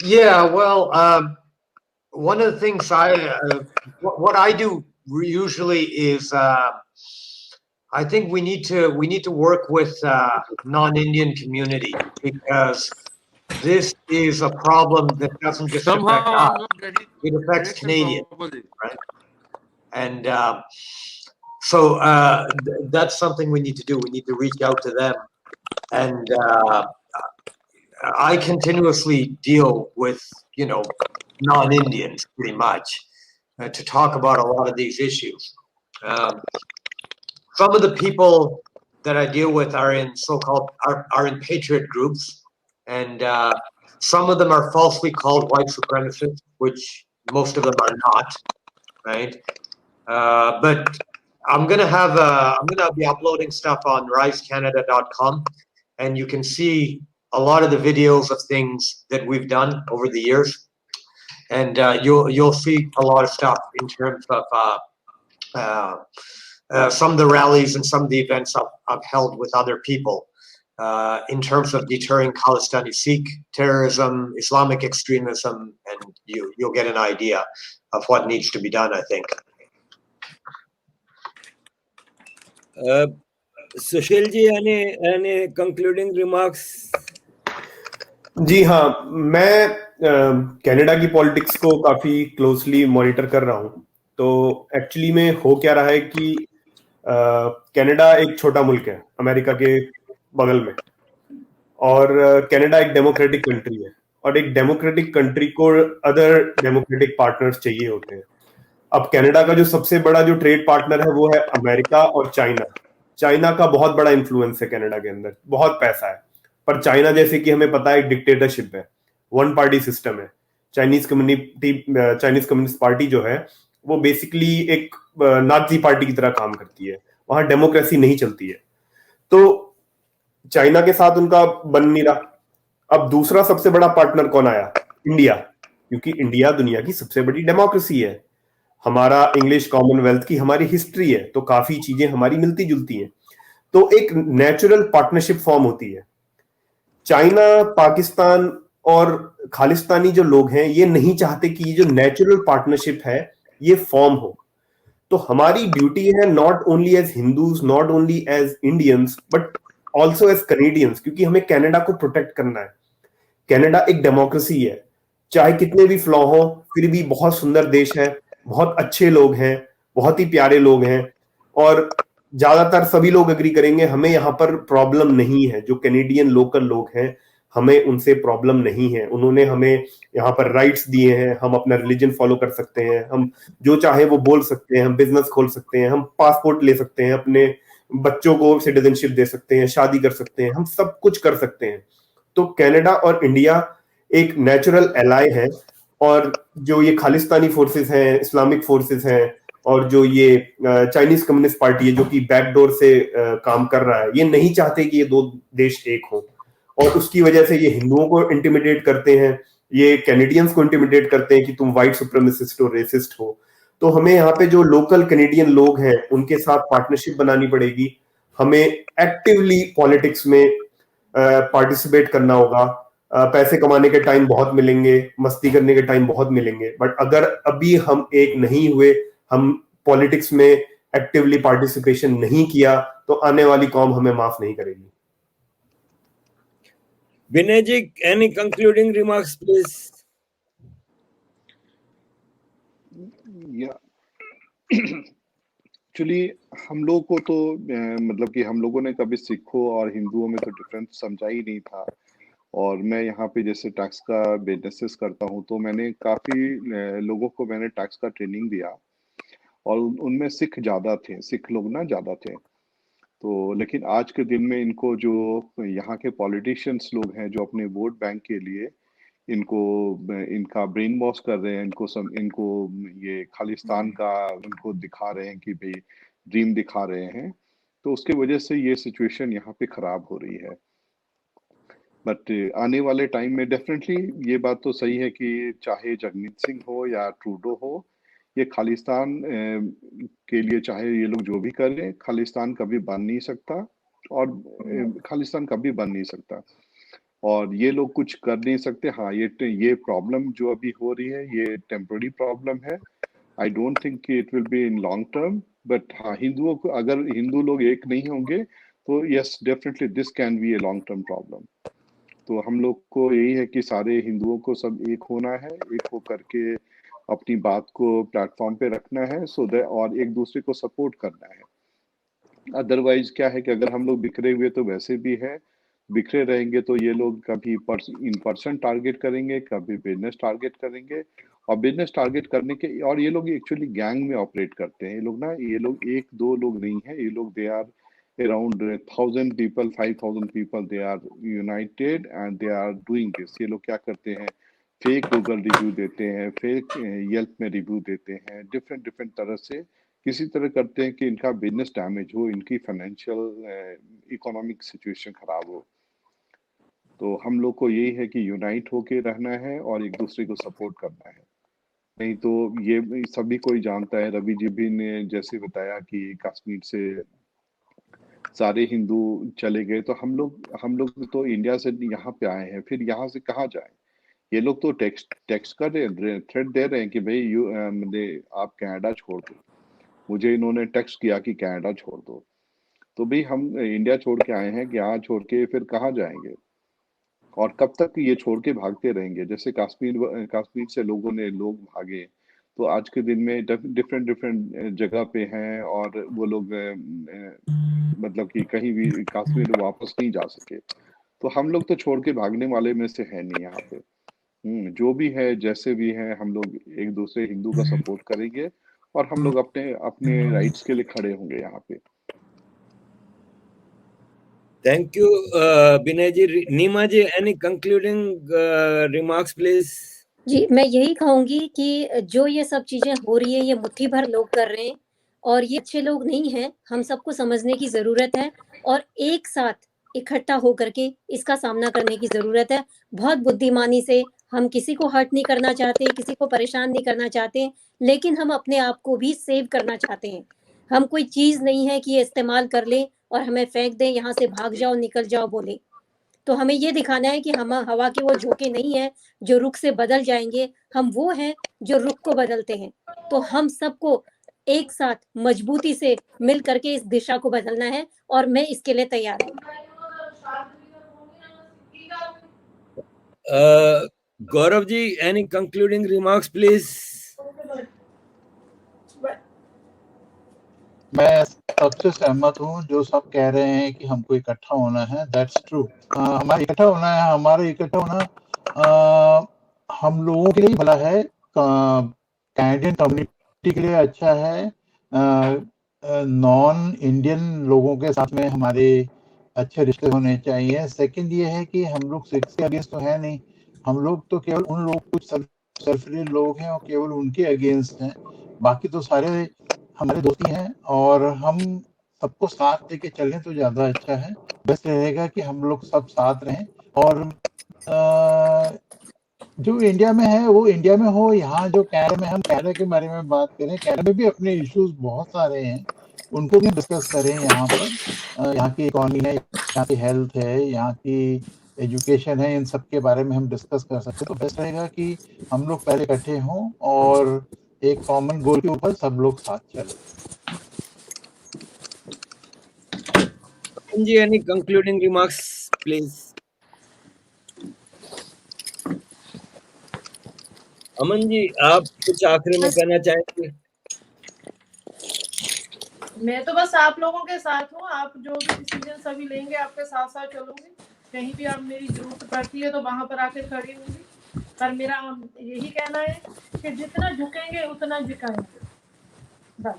Yeah, well, one of the things what I do usually is I think we need to work with non-Indian community, because this is a problem that doesn't just affect somehow us, I'm not getting it affects connection Canadians, properly. right? And so that's something we need to do. We need to reach out to them, and I continuously deal with, you know, non-Indians pretty much to talk about a lot of these issues. Some of the people that I deal with are in so-called are in patriot groups, and some of them are falsely called white supremacists, which most of them are not, right? But I'm gonna be uploading stuff on risecanada.com, and you can see a lot of the videos of things that we've done over the years, and you'll see a lot of stuff in terms of some of the rallies and some of the events I've held with other people in terms of deterring Khalistani Sikh terrorism, Islamic extremism, and you'll get an idea of what needs to be done, I think. Sushil ji, any concluding remarks? जी हाँ, मैं Canada की politics को काफी closely monitor कर रहा हूँ। तो actually में हो क्या रहा है कि कनाडा एक छोटा मुल्क है अमेरिका के बगल में, और कनाडा एक डेमोक्रेटिक कंट्री है, और एक डेमोक्रेटिक कंट्री को अदर डेमोक्रेटिक पार्टनर्स चाहिए होते हैं। अब कनाडा का जो सबसे बड़ा जो ट्रेड पार्टनर है वो है अमेरिका और चाइना। चाइना का बहुत बड़ा इन्फ्लुएंस है कनाडा के अंदर, बहुत पैसा है, पर चाइना जैसे कि हमें पता है एक डिक्टेटरशिप है, वन पार्टी सिस्टम है। चाइनीज कम्युनिस्ट पार्टी जो है वो बेसिकली एक नाजी पार्टी की तरह काम करती है, वहां डेमोक्रेसी नहीं चलती है। तो चाइना के साथ उनका बन नहीं रहा। अब दूसरा सबसे बड़ा पार्टनर कौन आया? इंडिया, क्योंकि इंडिया दुनिया की सबसे बड़ी डेमोक्रेसी है, हमारा इंग्लिश कॉमनवेल्थ की हमारी हिस्ट्री है, तो काफी चीजें हमारी मिलती जुलती हैं। तो एक नेचुरल पार्टनरशिप फॉर्म होती है। चाइना, पाकिस्तान और खालिस्तानी जो लोग हैं ये नहीं चाहते कि ये जो नेचुरल पार्टनरशिप है ये फॉर्म हो। तो हमारी ड्यूटी है not only as Hindus, not only as Indians, but also as Canadians, क्योंकि हमें कनाडा को प्रोटेक्ट करना है। कनाडा एक डेमोक्रेसी है, चाहे कितने भी फ्लॉ हो फिर भी बहुत सुंदर देश है, बहुत अच्छे लोग हैं, बहुत ही प्यारे लोग हैं, और ज्यादातर सभी लोग एग्री करेंगे हमें यहाँ पर प्रॉब्लम नहीं है। जो कैनेडियन लोकल लोग हैं हमें उनसे प्रॉब्लम नहीं है, उन्होंने हमें यहाँ पर राइट्स दिए हैं, हम अपना रिलीजन फॉलो कर सकते हैं, हम जो चाहे वो बोल सकते हैं, हम बिजनेस खोल सकते हैं, हम पासपोर्ट ले सकते हैं, अपने बच्चों को सिटीजनशिप दे सकते हैं, शादी कर सकते हैं, हम सब कुछ कर सकते हैं। तो कनाडा और इंडिया एक नेचुरल एलाय है, और जो ये खालिस्तानी फोर्सेस हैं, इस्लामिक फोर्सेस हैं, और जो ये चाइनीज कम्युनिस्ट पार्टी है जो कि बैकडोर से काम कर रहा है, ये नहीं चाहते कि ये दो देश एक हो, और उसकी वजह से ये हिंदुओं को इंटिमिडेट करते हैं, ये कैनेडियंस को इंटिमिडेट करते हैं कि तुम व्हाइट सुप्रीमेसिस्ट हो, रेसिस्ट हो। तो हमें यहाँ पे जो लोकल कैनेडियन लोग हैं उनके साथ पार्टनरशिप बनानी पड़ेगी, हमें एक्टिवली पॉलिटिक्स में पार्टिसिपेट करना होगा। पैसे कमाने के टाइम बहुत मिलेंगे, मस्ती करने के टाइम बहुत मिलेंगे, बट अगर अभी हम एक नहीं हुए, हम पॉलिटिक्स में एक्टिवली पार्टिसिपेशन नहीं किया, तो आने वाली कौम हमें माफ नहीं करेगी। Vinay ji, any concluding remarks, please? Actually हम लोग को तो मतलब कि हम लोगों ने कभी सिखों और हिंदुओं में तो डिफरेंस समझा ही नहीं था। और मैं यहाँ पे जैसे टैक्स का बिजनेसेस करता हूँ, तो मैंने काफी लोगों को मैंने टैक्स का ट्रेनिंग दिया, और उनमें सिख ज्यादा थे, सिख लोग ना ज्यादा थे। तो लेकिन आज के दिन में इनको जो यहाँ के पॉलिटिशियंस लोग हैं, जो अपने वोट बैंक के लिए इनका ब्रेन वॉश कर रहे हैं, इनको ये खालिस्तान का उनको दिखा रहे हैं कि भाई ड्रीम दिखा रहे हैं, तो उसके वजह से ये सिचुएशन यहाँ पे खराब हो रही है। बट आने वाले टाइम में डेफिनेटली ये बात तो सही है कि चाहे जगमीत सिंह हो या ट्रूडो हो, ये खालिस्तान के लिए चाहे ये लोग जो भी करें, खालिस्तान कभी बन नहीं सकता, और खालिस्तान कभी बन नहीं सकता, और ये लोग कुछ कर नहीं सकते। हाँ, ये प्रॉब्लम जो अभी हो रही है, ये टेम्पररी प्रॉब्लम है। I don't think it will be in long term, but हाँ, हिंदुओं को, अगर हिंदू लोग एक नहीं होंगे तो yes, definitely this can be a long term problem. तो हम लोग को यही है कि सारे हिंदुओं को सब एक होना है, एक हो करके अपनी बात को प्लेटफॉर्म पे रखना है, सो दैट, और एक दूसरे को सपोर्ट करना है। अदरवाइज क्या है कि अगर हम लोग बिखरे हुए तो वैसे भी है, बिखरे रहेंगे तो ये लोग कभी इन पर्सन टारगेट करेंगे, कभी बिजनेस टारगेट करेंगे, और बिजनेस टारगेट करने के, और ये लोग एक्चुअली गैंग में ऑपरेट करते हैं। ये लोग एक दो लोग नहीं है, ये लोग they are around 1,000 people, 5,000 people, they are united and they are doing this। ये लोग क्या करते हैं, फेक गूगल रिव्यू देते हैं, फेक येल्प में रिव्यू देते हैं, डिफरेंट तरह से किसी तरह करते हैं कि इनका बिजनेस डैमेज हो, इनकी फाइनेंशियल इकोनॉमिक सिचुएशन खराब हो। तो हम लोग को यही है कि यूनाइट होके रहना है और एक दूसरे को सपोर्ट करना है। नहीं तो ये सभी कोई जानता है, रवि जी भी ने जैसे बताया कि कश्मीर से सारे हिंदू चले गए, तो हम लोग तो इंडिया से यहाँ पे आए हैं, फिर यहाँ से कहाँ जाए? ये लोग तो टेक्स्ट कर रहे, थ्रेट दे रहे हैं कि भाई आप कनाडा छोड़ दो। मुझे इन्होंने टेक्स्ट किया कि कनाडा छोड़ दो, तो भाई हम इंडिया छोड़ के आए हैं कि यहाँ छोड़ के फिर कहाँ जाएंगे, और कब तक ये छोड़ के भागते रहेंगे? जैसे कश्मीर से लोग भागे, तो आज के दिन में डिफरेंट जगह पे हैं, और वो लोग मतलब कि कहीं भी कश्मीर वापस नहीं जा सके। तो हम लोग तो छोड़ के भागने वाले में से है नहीं यहाँ पे। जो भी है, जैसे भी है, हम लोग एक दूसरे हिंदू का सपोर्ट करेंगे, और हम लोग अपने राइट्स के लिए खड़े होंगे यहाँ पे। Thank you, Vinay ji. Neema ji, any concluding remarks, please? जी, मैं यही कहूंगी कि जो ये सब चीजें हो रही है, ये मुट्ठी भर लोग कर रहे हैं, और ये अच्छे लोग नहीं हैं। हम सबको समझने की जरूरत है, और एक साथ इकट्ठा होकर के इसका सामना करने की जरूरत है। बहुत बुद्धिमानी से, हम किसी को हर्ट नहीं करना चाहते, किसी को परेशान नहीं करना चाहते, लेकिन हम अपने आप को भी सेव करना चाहते हैं। हम कोई चीज नहीं है कि ये इस्तेमाल कर ले और हमें फेंक दें, यहाँ से भाग जाओ, निकल जाओ बोले। तो हमें ये दिखाना है कि हम हवा के वो झोंके नहीं है जो रुख से बदल जाएंगे, हम वो हैं जो रुख को बदलते हैं। तो हम सबको एक साथ मजबूती से मिल करके इस दिशा को बदलना है, और मैं इसके लिए तैयार हूँ। Gaurav ji, any concluding remarks, please? मैं सबसे सहमत हूँ जो सब कह रहे हैं कि हमको इकट्ठा होना है। That's true. हमारा इकट्ठा होना हम लोगों के लिए भला है, कैनेडियन कम्युनिटी के लिए अच्छा है, नॉन इंडियन लोगों के साथ में हमारे अच्छे रिश्ते होने चाहिए। सेकंड ये है कि हम लोग सिख के अगेंस्ट तो है नहीं, हम लोग तो केवल उन लोग, कुछ सर्फिल लोग हैं और केवल उनके अगेंस्ट हैं, बाकी तो सारे हमारे दोस्ती हैं, और हम सबको साथ लेके चलें तो ज्यादा अच्छा है। बेस्ट रहेगा कि हम लोग सब साथ रहें, और जो इंडिया में है वो इंडिया में हो। यहाँ जो कनाडा में, हम कनाडा के बारे में बात करें, कनाडा में भी अपने इश्यूज बहुत सारे हैं, उनको भी डिस्कस करें। यहाँ पर यहाँ की इकोनॉमी है, यहाँ की हेल्थ है, यहाँ की एजुकेशन है, इन सब के बारे में हम डिस्कस कर सकते हैं। तो बेस्ट रहेगा कि हम लोग पहले इकट्ठे हों और एक कॉमन गोल के ऊपर सब लोग साथ चलें। जी, any concluding remarks, please? Aman ji, आप कुछ आखिरी में कहना चाहेंगे? मैं तो बस आप लोगों के साथ हूँ। आप जो भी डिसीजन सभी लेंगे आपके साथ साथ चलूंगी। कहीं भी आप मेरी जरूरत पड़ती है तो वहां पर आकर खड़ी होंगी। पर मेरा यही कहना है कि जितना झुकेंगे उतना झुकाएंगे, बस,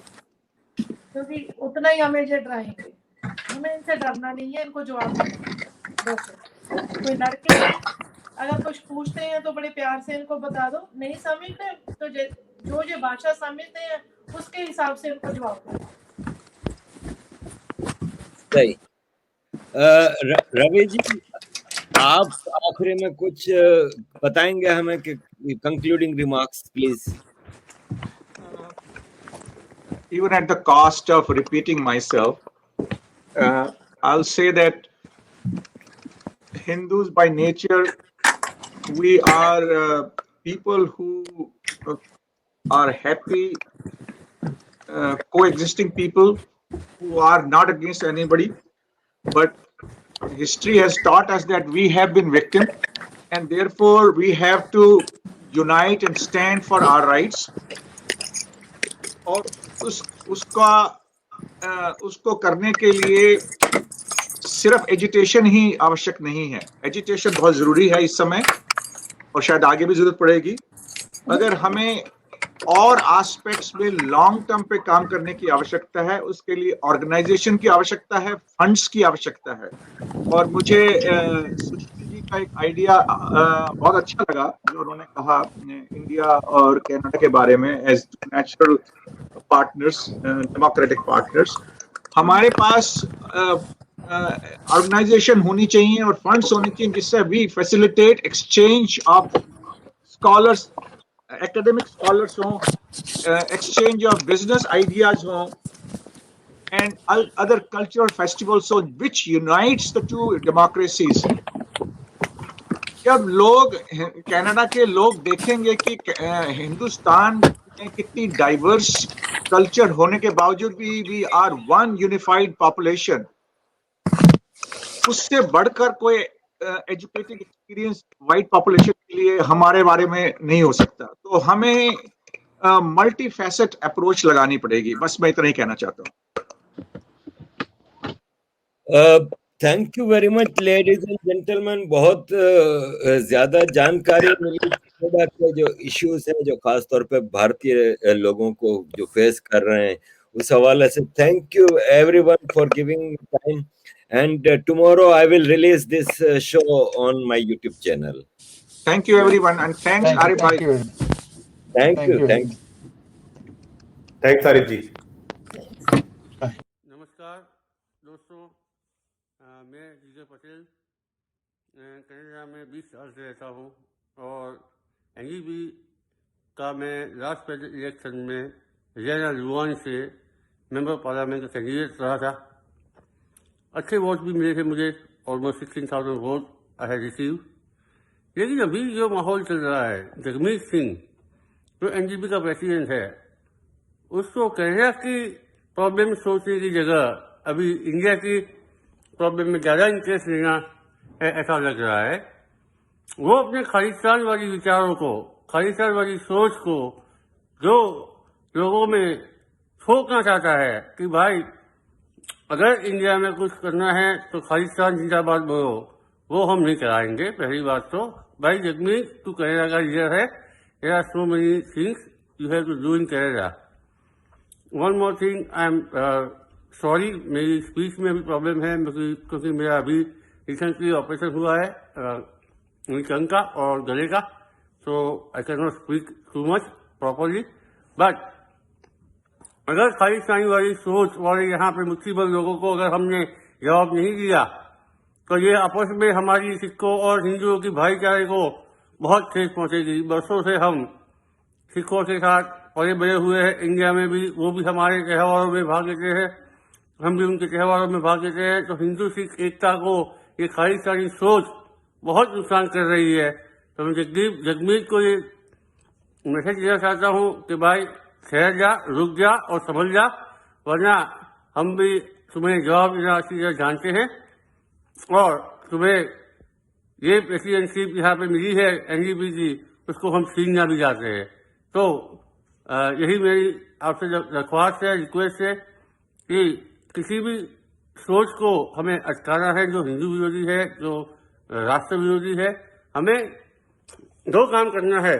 क्योंकि उतना ही हमें ये डराएंगे। हमें इनसे डरना नहीं है, इनको जवाब देना है, बस। कोई लड़के हैं, अगर कुछ पूछते हैं तो बड़े प्यार से इनको बता दो। नहीं समझते तो जो ये भाषा समझते हैं उसके हिसाब से इनको जवाब दो। सही। रवि जी, आप आखिरी में कुछ बताएंगे हमें कि concluding remarks please. Even at the cost of repeating myself, I'll say that Hindus by nature, we are people who are happy, coexisting people who are not against anybody. But history has taught us that we have been victims, and therefore we have to unite and stand for our rights. और उसको करने के लिए सिर्फ agitation ही आवश्यक नहीं है। Agitation बहुत जरूरी है इस समय और शायद आगे भी जरूरत पड़ेगी। अगर हमें और एस्पेक्ट्स में लॉन्ग टर्म पे काम करने की आवश्यकता है, उसके लिए ऑर्गेनाइजेशन की आवश्यकता है, फंड्स की आवश्यकता है। और मुझे सुशील जी का एक आइडिया बहुत अच्छा लगा जो उन्होंने कहा इंडिया और कनाडा के बारे में as natural partners, democratic partners. हमारे पास ऑर्गेनाइजेशन होनी चाहिए और फंड्स होनी चाहिए जिससे we facilitate exchange of scholars, academic scholars हों, exchange of business ideas हों, and other cultural festivals so which unites the two democracies. जब लोग कनाडा के लोग देखेंगे कि हिंदुस्तान में कितनी डाइवर्स कल्चर होने के बावजूद भी we are one unified population, उससे बढ़कर कोई एजुकेटेड एक्सपीरियंस वाइट पॉपुलेशन के लिए हमारे बारे में नहीं हो सकता। तो हमें मल्टी फैसेट अप्रोच लगानी पड़ेगी। बस मैं इतना ही कहना चाहता हूँ। Thank you very much ladies and gentleman. बहुत ज्यादा जानकारी मिली के जो इश्यूज हैं जो खासतौर पे भारतीय लोगों को जो फेस कर रहे हैं उस हवाले से। Thank you everyone for giving time and tomorrow I will release this show on my YouTube channel. Thank you everyone and thanks Arif bhai. Thank you. Thanks Arif ji. नमस्कार दोस्तों, मैं जीजा पटेल कनाडा में 20 साल से रहता हूँ और एनजीबी का मैं लास्ट प्रेसिडेंट इलेक्शन में रियाना लुआन से मेंबर पार्लियामेंट का कैंडिडेट रहा था। अच्छे वोट भी मिले थे मुझे, almost 16,000 vote I have receive. लेकिन अभी जो माहौल चल रहा है, जगमीत सिंह जो एनजीबी का प्रेसिडेंट है, उसको कनाडा की प्रॉब्लम सोचने की जगह अभी इंडिया की प्रॉब्लम में ज़्यादा इंटरेस्ट लेना है, ऐसा लग रहा है। वो अपने खालिस्तानवादी विचारों को, खालिस्तानवादी सोच को जो लोगों में थोपना चाहता है कि भाई अगर इंडिया में कुछ करना है तो खालिस्तान जिंदाबाद बोलो, वो हम नहीं कराएंगे। पहली बात तो भाई जगमीत तू कनाडा का लीडर है, there are so many things you have to do in Canada. One more thing, I am sorry, मेरी स्पीच में भी प्रॉब्लम है क्योंकि मेरा अभी रिसेंटली ऑपरेशन हुआ है टंग का और गले का, so I can not speak too much properly. But अगर खालिस्तानी वाली सोच वाले यहाँ पे मुसीबत लोगों को अगर हमने जवाब नहीं दिया तो ये आपस में हमारी सिखों और हिंदुओं की भाईचारे को बहुत ठेस पहुंचेगी। बरसों से हम सिखों के साथ पले बड़े हुए हैं, इंडिया में भी वो भी हमारे त्योहारों में भाग लेते हैं, हम भी उनके त्योहारों में भाग लेते हैं। तो हिंदू सिख एकता को ये खालिस्तानी सोच बहुत नुकसान कर रही है। तो मैं जगमीत को ये मैसेज देना चाहता हूँ कि भाई ठहर जा, रुक जा और संभल जा, वरना हम भी तुम्हें जवाब देना अच्छी तरह जानते हैं। और तुम्हें ये प्रेसिडेंटशिप यहाँ पे मिली है एनजीबी की, उसको हम छीनना भी जाते हैं। तो यही मेरी आपसे दरख्वास्त है, रिक्वेस्ट है कि किसी भी सोच को हमें अटकाना है जो हिंदू विरोधी है, जो राष्ट्र विरोधी है। हमें दो काम करना है,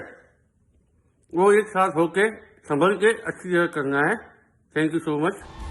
वो एक साथ होके संभल के अच्छी जगह करना है। Thank you so much.